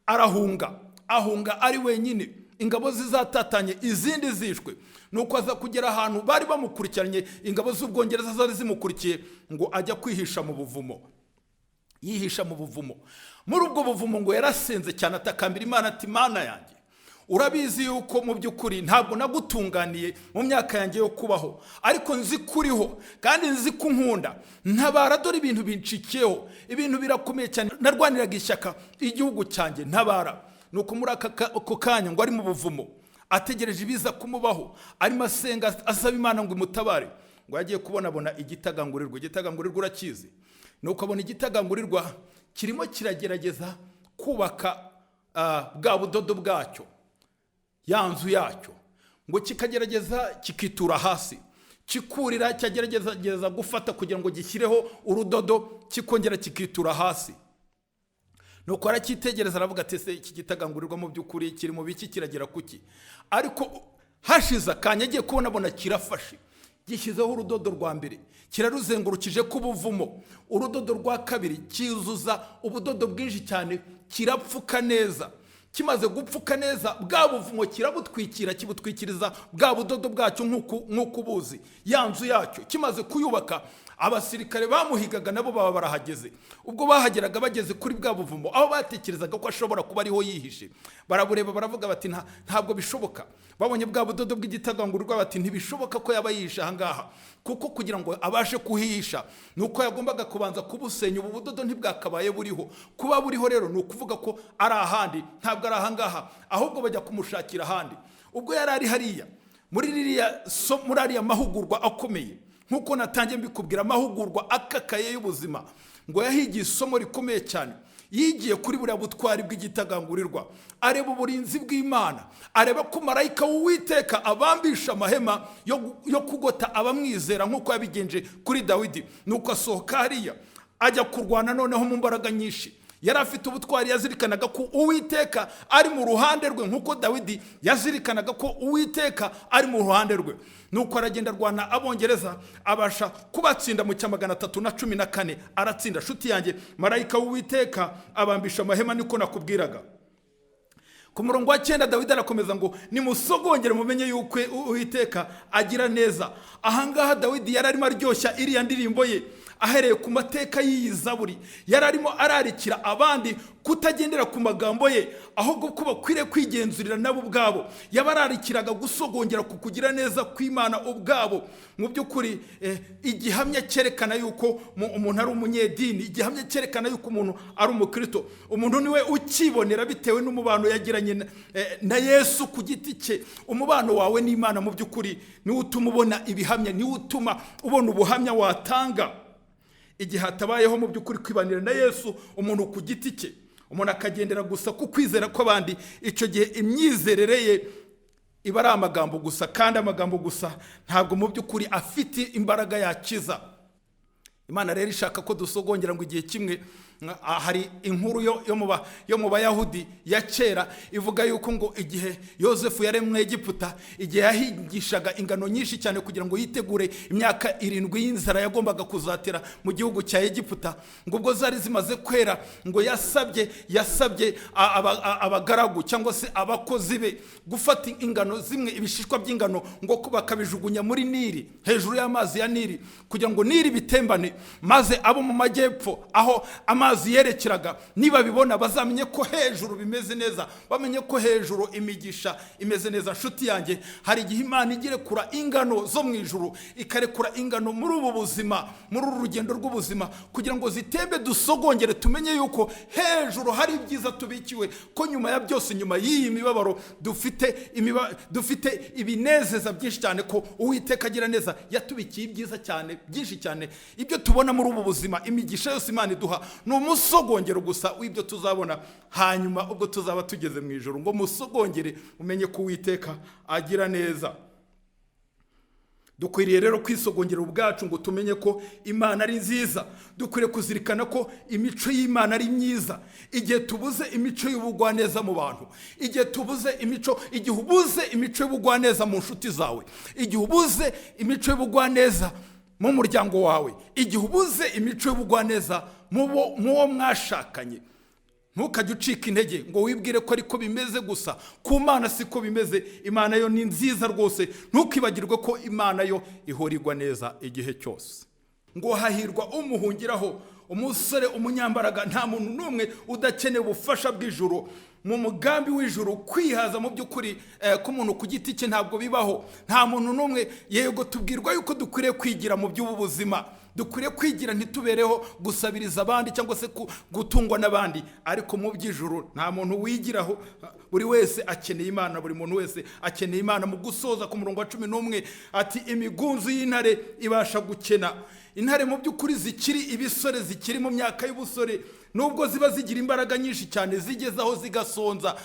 ahunga ari wenyine, ingabo zizatatanye, izindi zishwe. Nuko aza kugera ahantu bari bamukurikiranye, ingabo z'Ubwongereza zari zimukurikiye, ngo ajya kwihisha mu buvumo. Yihisha mu buvumo. Muri ubwo buvumo ngo yarasenze cyane, atakambira Imana ati Mana yanjye, urabizi yuko mu by'ukuri ntabwo nagutunganiye mu myaka yanjye yo kubaho, ariko nzi kuriho kandi nzi ko nkunda. Ntabara, dore ibintu bincikiyeho, ibintu birakomeye cyane, narwaniraga ishyaka igihugu cyanjye, ntabara. Nuko muri ako kanya ngo ari mu buvumo, ategereje ibiza kumubaho, arimo asenga asaba Imana ngo imutabare, ngo yagiye kubona igitagangurirwa urakizi. Nuko abona igitagangurirwa kirimo kiragerageza kubaka bwa budodo bwacyo, ya nzu yacyo, ngo kikagerageza kikitura hasi, kikurira cyagerageza gufata kugira ngo gishyireho urudodo kikongera kikitura hasi. Nuko aracyitegereza aravuga ati se iki gitagangurirwa mu by'ukuri kiri mu biki kiragera kuki? Ariko hashize akanya agiye kubona kirafashe, gishyizeho urudodo rwa mbere kiraruzengurukije k'ubuvumo, urudodo rwa kabiri cyuzuza ubudodo bwinshi cyane kirapfuka neza. Kimaze gupfuka neza bwa buvumo kirabutwikira, kibutwikiriza bwa budodo bwacyo nk'uko ubuzi ya nzu yacyo. Kimaze kuyubaka, abasirikare bamuhigaga nabo baba barahageze. Ubwo bahageraga bageze kuri bwa buvumo aho batekerezaga ko ashobora kuba ariho yihishe, barabureba baravuga bati ntabwo bishoboka. Babonye bwa budodo bw'igitagangurirwa bati ntibishoboka ko yaba yihisha ahangaha, kuko kugira ngo abashe kuhihisha nuko yagombaga kubanza kubusenya. Ubu budodo ntibwakabaye buriho. Kuba buriho rero ni ukuvuga ko ari ahandi, ntabwo ari ahangaha, ahubwo bajya kumushakira ahandi. Ubwo yari ari hariya muri ariya mahugurwa akomeye, nkuko natangiye mbikubwira, amahugurwa akakaye y'ubuzima, ngo yahigiye isomo rikomeye cyane. Yigiye kuri buriya butwari bw'igitagangurirwa, areba uburinzi bw'Imana, areba ko marayika w'Uwiteka abambisha amahema yo kugota abamwizera nk'uko yabigenje kuri Dawidi. Nuko asohoka hariya ajya kurwana noneho mu mbaraga nyinshi. Yari afite ubutwari, yazirikanaga ko Uwiteka ari mu ruhande rwe nk'uko Dawidi yazirikanaga ko Uwiteka ari mu ruhande rwe. Nuko aragenda arwana Abongereza, abasha kubatsinda mu 314 aratsinda. Shuti yanjye, marayika w'Uwiteka abambisha amahema niko nakubwiraga. Ku murongo wa 9 Dawidi arakomeza ngo nimusogongere mumenye yuko Uwiteka agira neza. Ahangaha Dawidi yari arimo aryoshya iriya ndirimbo ye ahereye ku mateka y'iyi Zaburi. Yari arimo ararikira abandi kutagendera ku magambo ye, ahubwo ko bakwiriye kwigenzurira nabo ubwabo. Yabararikiraga gusogongera ku kugira neza kw'Imana ubwabo. Mu by'ukuri igihamya cyerekana yuko umuntu ari umunyedini, igihamya cyerekana yuko umuntu ari umukristo, umuntu niwe ukibonera bitewe n'umubano yagiranye na Yesu ku giti cye. Umubano wawe n'Imana mu by'ukuri niwe utuma ubona ibihamya, niwe utuma ubona ubuhamya watanga. Igihe hatabayeho mu by'ukuri kwibanira na Yesu umuntu ku giti cye, umuntu akagendera gusa ku kwizera kw'abandi, icyo gihe imyizerere ye iba ari amagambo gusa, kandi amagambo gusa ntabwo mu by'ukuri afite imbaraga yakiza. Imana rero ishaka ko dusogongera ngo igihe kimwe, hari inkuru yo mu Bayahudi ya kera ivuga yuko ngo igihe Yosefu yari mu Egiputa, igihe yahigishaga ingano nyinshi cyane kugira ngo yitegure imyaka 7 y'inzara yagombaga kuzatera mu gihugu cya Egiputa, ngo ubwo zari zimaze kwera, ngo yasabye abagaragu cyangwa se abakozi be gufata ingano zimwe, ibishishwa by'ingano, ngo bakabijugunya muri Nili, hejuru y'amazi ya Nili, kugira ngo Nili bitembane, maze abo mu majyepfo aho amazi yerekeraga niba bibona bazamenye ko hejuru bimeze neza, bamenye ko hejuru imigisha imeze neza. Nshuti yanjye, hari igihe Imana igirekura ingano zo mu ijuru, ikarekura ingano muri ubu buzima, muri uru rugendo rw'ubuzima, kugira ngo zitembe dusogongere tumenye yuko hejuru hari ibyiza tubikiwe, ko nyuma ya byose, nyuma y'iyi mibabaro dufite ibinezeza byinshi cyane, ko Uwiteka agira neza yatubikiye ibyiza cyane byinshi cyane. Ibyo tubona muri ubu buzima, imigisha yose Imana iduha, ni umusogongero gusa w'ibyo tuzabona hanyuma ubwo tuzaba tugeze mu ijuru. Ngo musogongere umenye ko Uwiteka agira neza. Dukwiriye rero kwisogongera ubwacu ngo tumenye ko Imana ari nziza. Dukwiriye kuzirikana ko imico y'Imana ari myiza. Igihe tubuze imico y'ubugwaneza mu bantu, igihe ubuze imico y'ubugwaneza mu nshuti zawe, igihe ubuze imico y'ubugwaneza mu muryango wawe, igihe ubuze imico y'ubugwaneza muwo mwashakanye, ntukajye ucika intege ngo wibwire ko ariko bimeze gusa. Ku Mana siko bimeze. Imana yo ni nziza rwose. Ntukibagirwe ko Imana yo ihorirwa neza igihe cyose. Ngo hahirwa umuhungiraho, umusore umunyambaraga, nta muntu n'umwe udakeneye ubufasha bw'ijuru. Mu mugambi w'ijuru kwihaza mu by'ukuri k'umuntu ku giti cye ntabwo bibaho. Nta muntu n'umwe, yego tubwirwa yuko dukwiriye kwigira mu by'ubu buzima, dukwiriye kwigira ntitubereho gusabiriza abandi cyangwa se gutungwa n'abandi, ariko mu by'ijuru nta muntu wigiraho. Buri wese akeneye Imana, buri muntu wese akeneye Imana. Mu gusoza ku murongo wa 11 ati imigunzu y'intare ibasha gukena. Intare mu by'ukuri zikiri ibisore, zikiri mu myaka y'ubusore, nubwo ziba zigira imbaraga nyinshi cyane, zigeze aho zigasonza,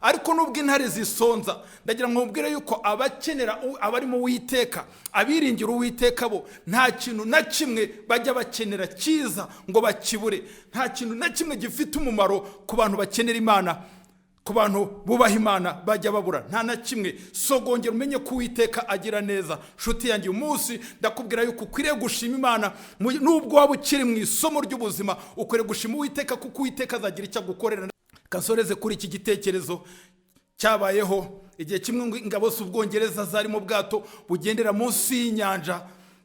ariko nubwo intare zisonza ndagira ngo mubwire yuko abakenera abarimo Uwiteka abiringira Uwiteka bo nta kintu na kimwe bajya bakenera cyiza ngo bakibure. Nta kintu na kimwe gifite umumaro ku bantu bakenera Imana, ku bantu bubaha Imana bajya babura, nta na kimwe. Sogongera umenye ko Uwiteka agira neza. Nshuti yanjye umunsi ndakubwira yuko ukwiriye gushima Imana nubwo waba ukiri mu isomo ry'ubuzima, ukwiriye gushima Uwiteka kuko Uwiteka azagira icyo agukorera. Kasoreze kuri iki gitekerezo cyabayeho igihe kimwe ingabo z'Ubwongereza zari mu bwato bugendera munsi y'inyanja.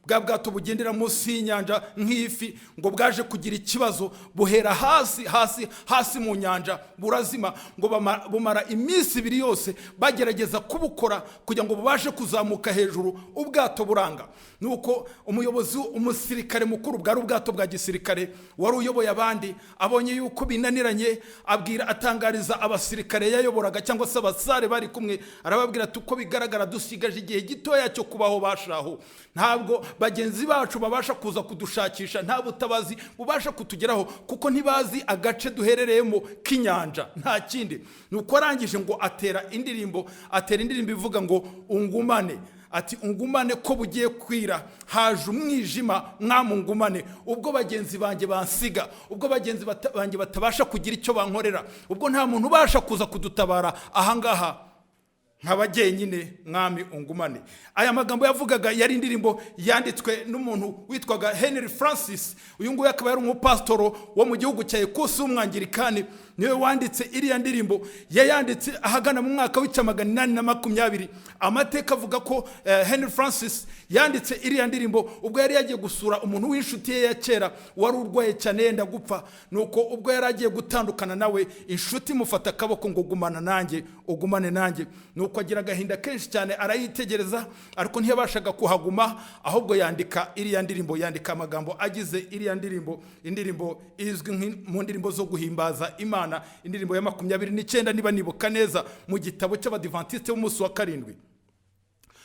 Bwa bwato bugendera munsi y'inyanja nk'ifi ngo bwaje kugira ikibazo, buhera hasi mu nyanja burazima, ngo bumara iminsi 2 yose bagerageza kubukora kugira ngo bubashe kuzamuka hejuru, ubwato buranga. Nuko umusirikare mukuru, bwari ubwato bwa gisirikare wari uyoboye abandi, abonye yuko binaniranye atangariza abasirikare yayoboraga cyangwa se abasare bari kumwe, arababwira ati uko bigaragara dusigaje igihe gitoya cyo kubaho bashaho, ntabwo bagenzi bacu babasha kuza kudushakisha, nta butabazi bubasha kutugeraho kuko ntibazi agace duherereyemo k'inyanja, nta kindi. Nuko arangije ngo atera indirimbo ivuga ngo ungumane. Ati ungumane ko bugiye kwira, haje umwijima mwamungumane, ubwo bagenzi banjye bansiga, ubwo bagenzi banjye batabasha kugira icyo bankorera, ubwo nta muntu ubasha kuza kudutabara ahangaha, nk'abagenyine mwami ungumane. Aya magambo yavugaga yari indirimbo yanditswe n'umuntu witwaga Henry Francis. Uyu nguyu akaba yari umupastoro wo mu gihugu cya Ecosse w'umwangirikani, niwe wanditse iriya ndirimbo. Yayanditse ahagana mu mwaka w'820. Amateka avuga ko Henry Francis yanditse iriya ndirimbo ubwo yari yagiye gusura umuntu w'inshuti ye ya kera wari urwaye cyane yenda gupfa. Nuko ubwo yari agiye gutandukana nawe, inshuti mufata akaboko ngo gumana nanjye, ugumane nanjye. Nuko agira agahinda kenshi cyane, arayitegereza ariko ntiyabashaga kuhaguma, ahubwo yandika iriya ndirimbo, yandika amagambo agize iriya ndirimbo. Indirimbo izwi mu ndirimbo zo guhimbaza Imana, indirimbo ya 29 niba nibuka neza mu gitabo cy'Abadiventiste b'umunsi wa 7.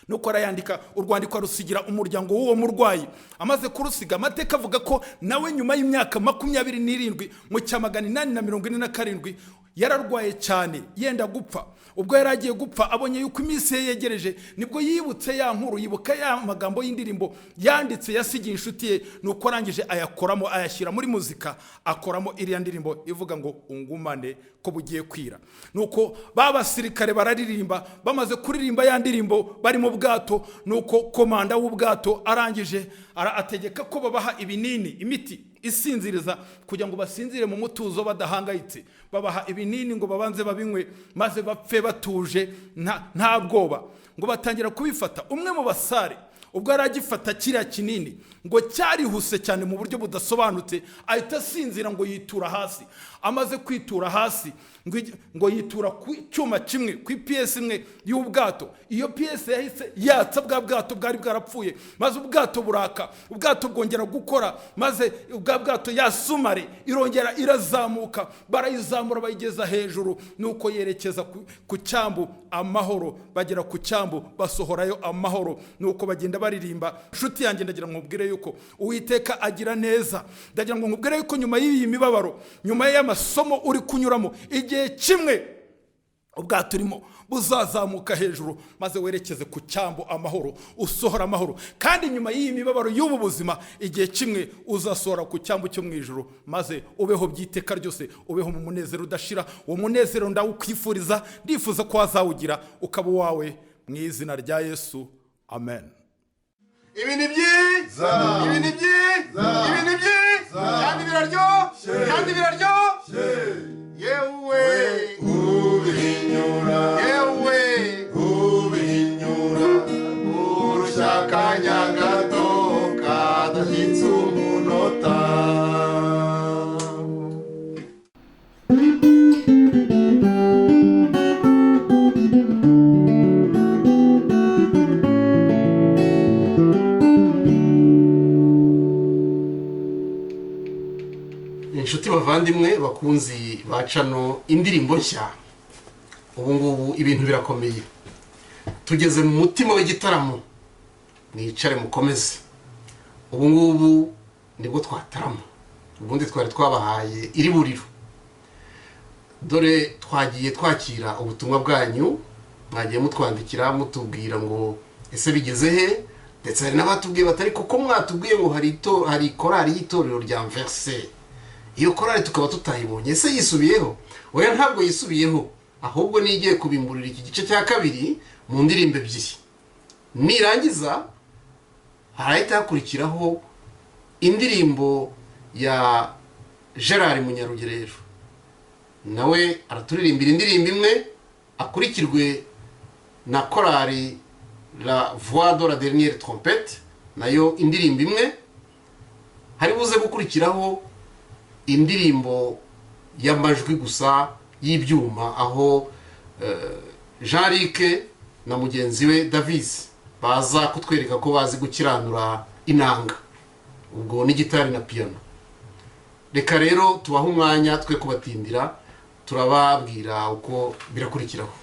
Nuko arayandika, urwandiko rusigira umuryango w'uwo murwayi. Amaze kurusiga, amateka avuga ko nawe nyuma y'imyaka 27 mu cya 847 yararwaye cyane yenda gupfa. Ubwo yari agiye gupfa, abonye yuko iminsi ye yegereje, nibwo yibutse ya nkuru, yibuka ya magambo y'indirimbo yanditse yasigiye inshuti ye. Nuko arangije ayakoramo, ayashyira muri muzika, akoramo iriya ndirimbo ivuga ngo ungumane ko bugiye kwira. Nuko babasirikare bararirimba, bamaze kuririmba ya ndirimbo bari mu bwato. Nuko komanda w'ubwato arangije ategeka ko babaha ibinini, imiti isinziriza kugira ngo basinzire mu mutuzo badahangayitse. Babaha ibinini ngo babanze babinywe maze bapfe batuje nta bwoba. Ngo batangira kubifata. Umwe mu basare ubwo yaragifata kiriya kinini ngo cyarihuse cyane mu buryo budasobanutse, ahita asinzira ngo yitura hasi. Amaze kwitura hasi ngo yitura ku cyuma kimwe, ku piyesi imwe y'ubwato. Iyo piyesi yahise yatsa bwa bwato bwari bwarapfuye, maze ubwato buraka, ubwato bwongera gukora, maze ubwa bwato yasumare irongera irazamuka, barayizamura bayigeza hejuru. Nuko yerekeza ku cyambu amahoro, bagera ku cyambu basohorayo amahoro. Nuko bagenda baririmba. Nshuti yanjye ndagira ngo nkubwire yuko Uwiteka agira neza. Ndagira ngo nkubwire yuko nyuma y'iyi mibabaro, nyuma y'amasomo uri kunyuramo, igihe kimwe ubwato urimo buzazamuka hejuru, maze werekeze ku cyambu amahoro, usohora amahoro. Kandi nyuma y'iyi mibabaro y'ubu buzima, igihe kimwe uzasohora ku cyambu cyo mu ijuru, maze ubeho byiteka ryose, ubeho mu munezero udashira. Uwo munezero ndawukwifuriza, ndifuza ko wazawugira ukaba wawe mu izina rya Yesu, amen. Ibi ni byiza, ibi ni byiza, ibi ni byiza, kandi biraryoshye, kandi biraryoshye. Yewe ubihinyura, yewe ubihinyura, urushakanya gato kadahitse umunota. Inshuti bavandimwe bakunzi bacano indirimbo nshya, ubu ngubu ibintu birakomeye. Tugeze mu mutima w'igitaramo, mwicare mukomeze. Ubu ngubu nibwo twatarama, ubundi twari twabahaye iri buriro. dore twagiye twakira ubutumwa bwanyu, mwagiye mutwandikira mutubwira ngo ese bigeze he, ndetse hari n'abatubwiye batari kuko mwatubwiye ngo hari korali y'itorero rya Verse. Iyo korali tukaba tutayibonye, ese yisubiyeho? Oya, ntabwo yisubiyeho, ahubwo nigiye kubimburira iki gice cya kabiri mu ndirimbo ebyiri. Nirangiza harahita hakurikiraho indirimbo ya Gerard Munyarugerero, nawe araturirimbira indirimbo imwe, akurikirwe na korali La Voix de la Dernière Trompette, nayo indirimbo imwe. Hari buze gukurikiraho indirimbo y'amajwi gusa y'ibyuma, aho Jean-Luc na mugenzi we Davis baza kutwereka ko bazi gukiranura inanga, ubwo ni gitari na piano. Reka rero tubaha umwanya twe kubatindira, turababwira uko birakurikiraho.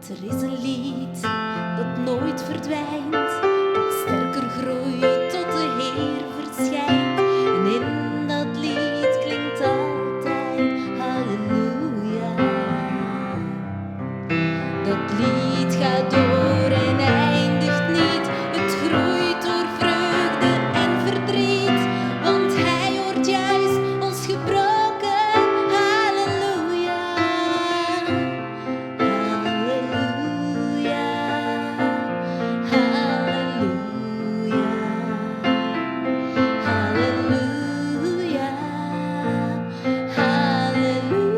Er is een lied dat nooit verdwijnt, dat sterker groeit tot de Heer verschijnt. En in dat lied klinkt altijd halleluja. Dat lied gaat door en eindigt niet. Het groeit door vreugde en verdriet, want Hij hoort juist ons gebroken halleluja. Halleluja. Halleluja. Halleluja.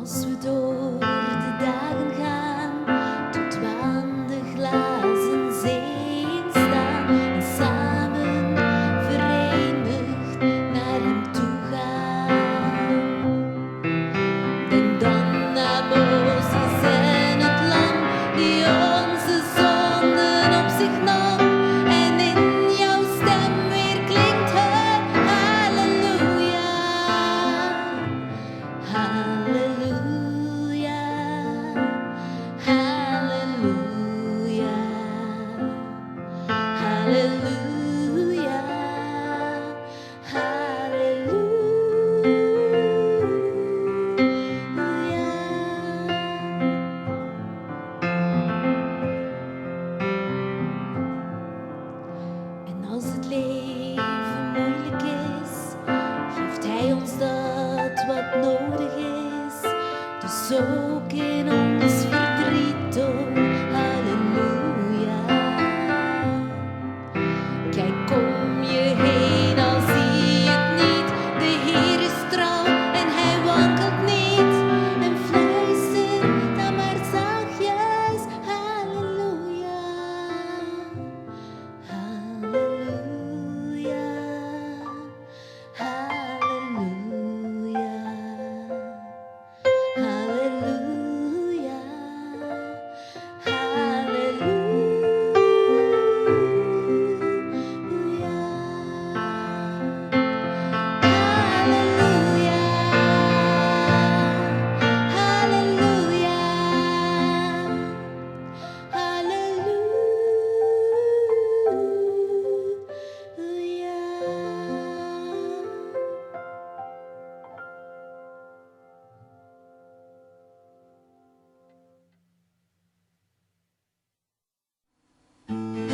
Als we door de dagen gaan, tot we aan de glazen zee staan en samen verenigd naar Hem toe gaan. Denk dan aan Mozes en het lam die onze zonden op zich nam. En in jouw stem weer klinkt het halleluja. Halleluja, halleluja, halleluja, halleluja. En als het leven moeilijk is, geeft Hij ons dat wat nodig is. Dus ook in ons verdriet, oh halleluja. Kijk om je heen, al zie je het niet. De Heer is trouw en Hij wankelt niet. En fluister dan maar zachtjes, halleluja. Halleluja. Halleluja. Halleluja. Oh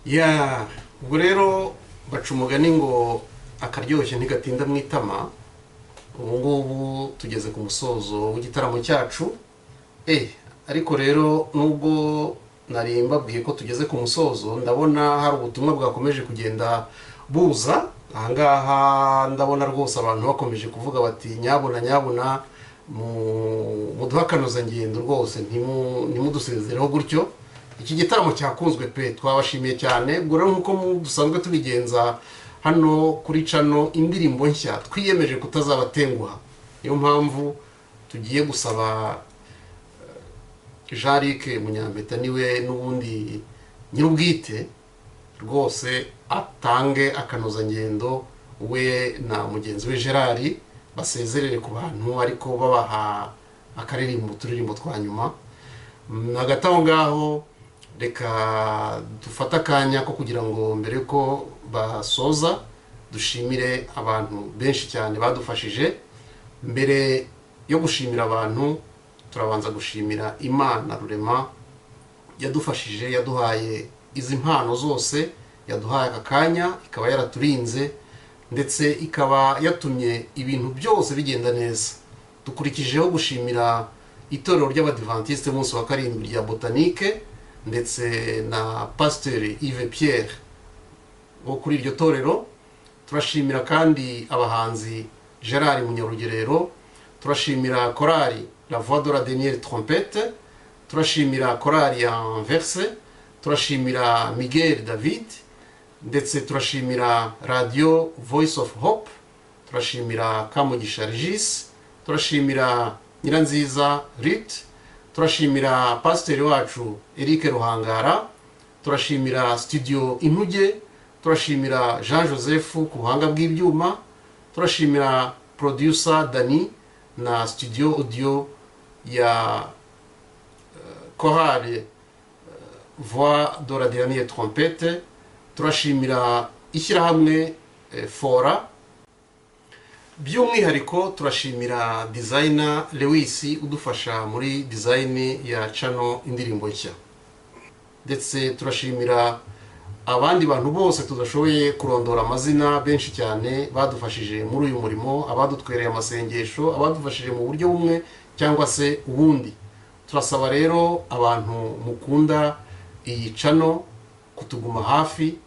ya ubwo rero baca umugani ngo akaryoshye ntigatinda mu itama. Ubu ngubu tugeze ku musozo w'igitaramo cyacu. Ariko rero nubwo nari mbabwiye ko tugeze ku musozo, ndabona hari ubutumwa bwakomeje kugenda buza. Ahangaha ndabona rwose abantu bakomeje kuvuga bati nyabuna muduha akanozangendo rwose ntimudusezereho gutyo. Iki gitaramo cyakunzwe pe, twabashimiye cyane. Ubwo rero nk'uko dusanzwe tubigenza hano kuri cano indirimbo nshya, twiyemeje kutazabatenguha. Niyo mpamvu tugiye gusaba Jean-Luc Munyampeta, niwe n'ubundi nyir'ubwite, rwose atange akanozangendo we na mugenzi we Gerard basezerere ku bantu, ariko babaha akaririmbo, uturirimbo twa nyuma. Hagati aho ngaho reka dufate akanya ko kugira ngo mbere ko basoza dushimire abantu benshi cyane badufashije. Mbere yo gushimira abantu, turabanza gushimira Imana Rurema yadufashije, yaduhaye izi mpano zose, yaduhaye aka kanya, ikaba yaraturinze ndetse ikaba yatumye ibintu byose bigenda neza. Dukurikijeho gushimira itorero ry'Abadiventiste munsi wa karindwi rya Botanique ndetse na Pasteur Yves Pierre wo kuri iryo torero. Turashimira kandi abahanzi Gerard Munyarugerero, turashimira korali La Voix de la Dernière Trompette, turashimira korali ya Anverse, turashimira Miguel David, ndetse turashimira Radio Voice of Hope, turashimira Kamugisha Regis, turashimira Nyiranziza Rit, turashimira pasiteri wacu Eric Ruhangara, turashimira studio Intuge, turashimira Jean Joseph ku buhanga bw'ibyuma, turashimira producer Dani na studio audio ya chorale Voix de la Dernière Trompette, turashimira ishyirahamwe Fora. By'umwihariko turashimira designer Lewis udufasha muri design ya channel indirimbo nshya, ndetse turashimira abandi bantu bose tudashoboye kurondora amazina, benshi cyane badufashije muri uyu murimo, abadutwereye amasengesho, abadufashije mu buryo bumwe cyangwa se ubundi. Turasaba rero abantu mukunda iyi channel kutuguma hafi,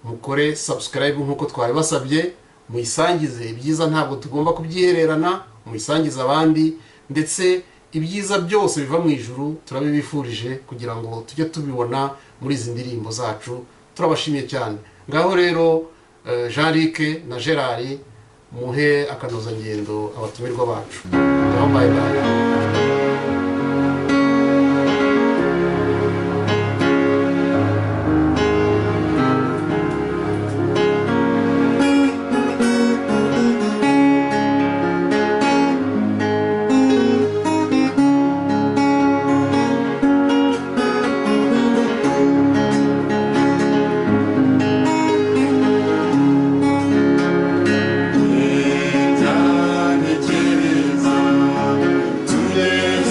mukore subscribe nk'uko twabibasabye, muyisangize. Ibyiza ntabwo tugomba kubyihererana, muyisangize abandi, ndetse ibyiza byose biva mu ijuru turabibifurije kugira ngo tujye tubibona muri izi ndirimbo zacu. Turabashimiye cyane. Ngaho rero Jean-Luc na Gerard muhe akanozangendo abatumirwa bacu. Bye bye. Tous les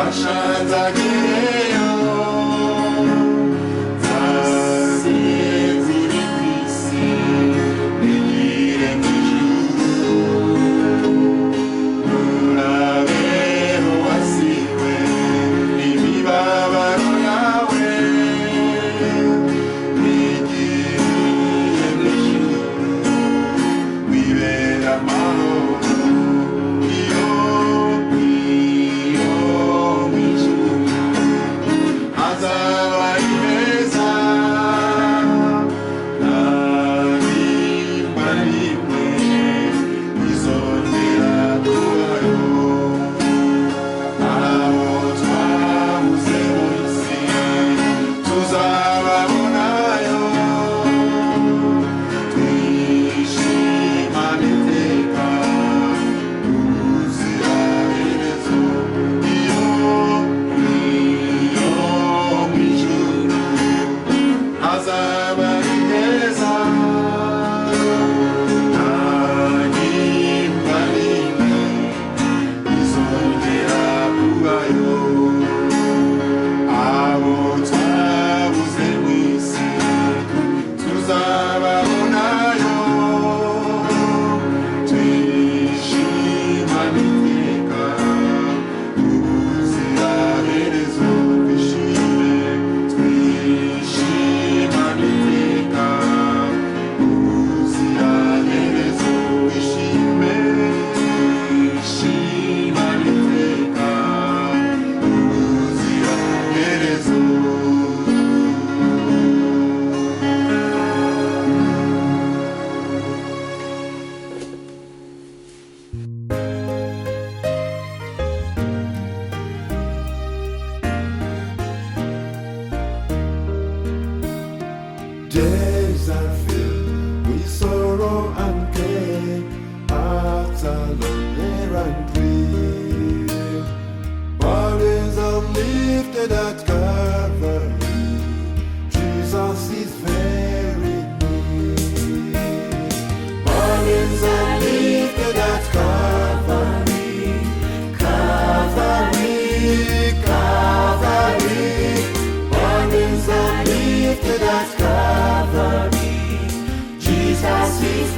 Ashanzageyo zaziri kwisi nigire mwijuru Nurabeho wasiwe imibabaro yawe Nigiriye mwijuru wibera amahoro iyo mwijuru azaba ari heza nta nimba rimwe izongera kubayo abo twabuze mu isi tuzababonayo twishimane iteka ubuziraherezo iyo mwijuru hazaba ari heza nta nimba rimwe izongera kubayo abo twabuze mu isi tuzababonayo twishimane iteka ubuziraherezo twishimane iteka ubuziraherezo twishimane iteka ubuziraherezo Days are filled with sorrow and pain, hearts are lonely and grief. Burdens are lifted at Calvary, Jesus is very near. Burdens are lifted at Calvary, Calvary, Calvary. Burdens are lifted at Calvary, Jesus is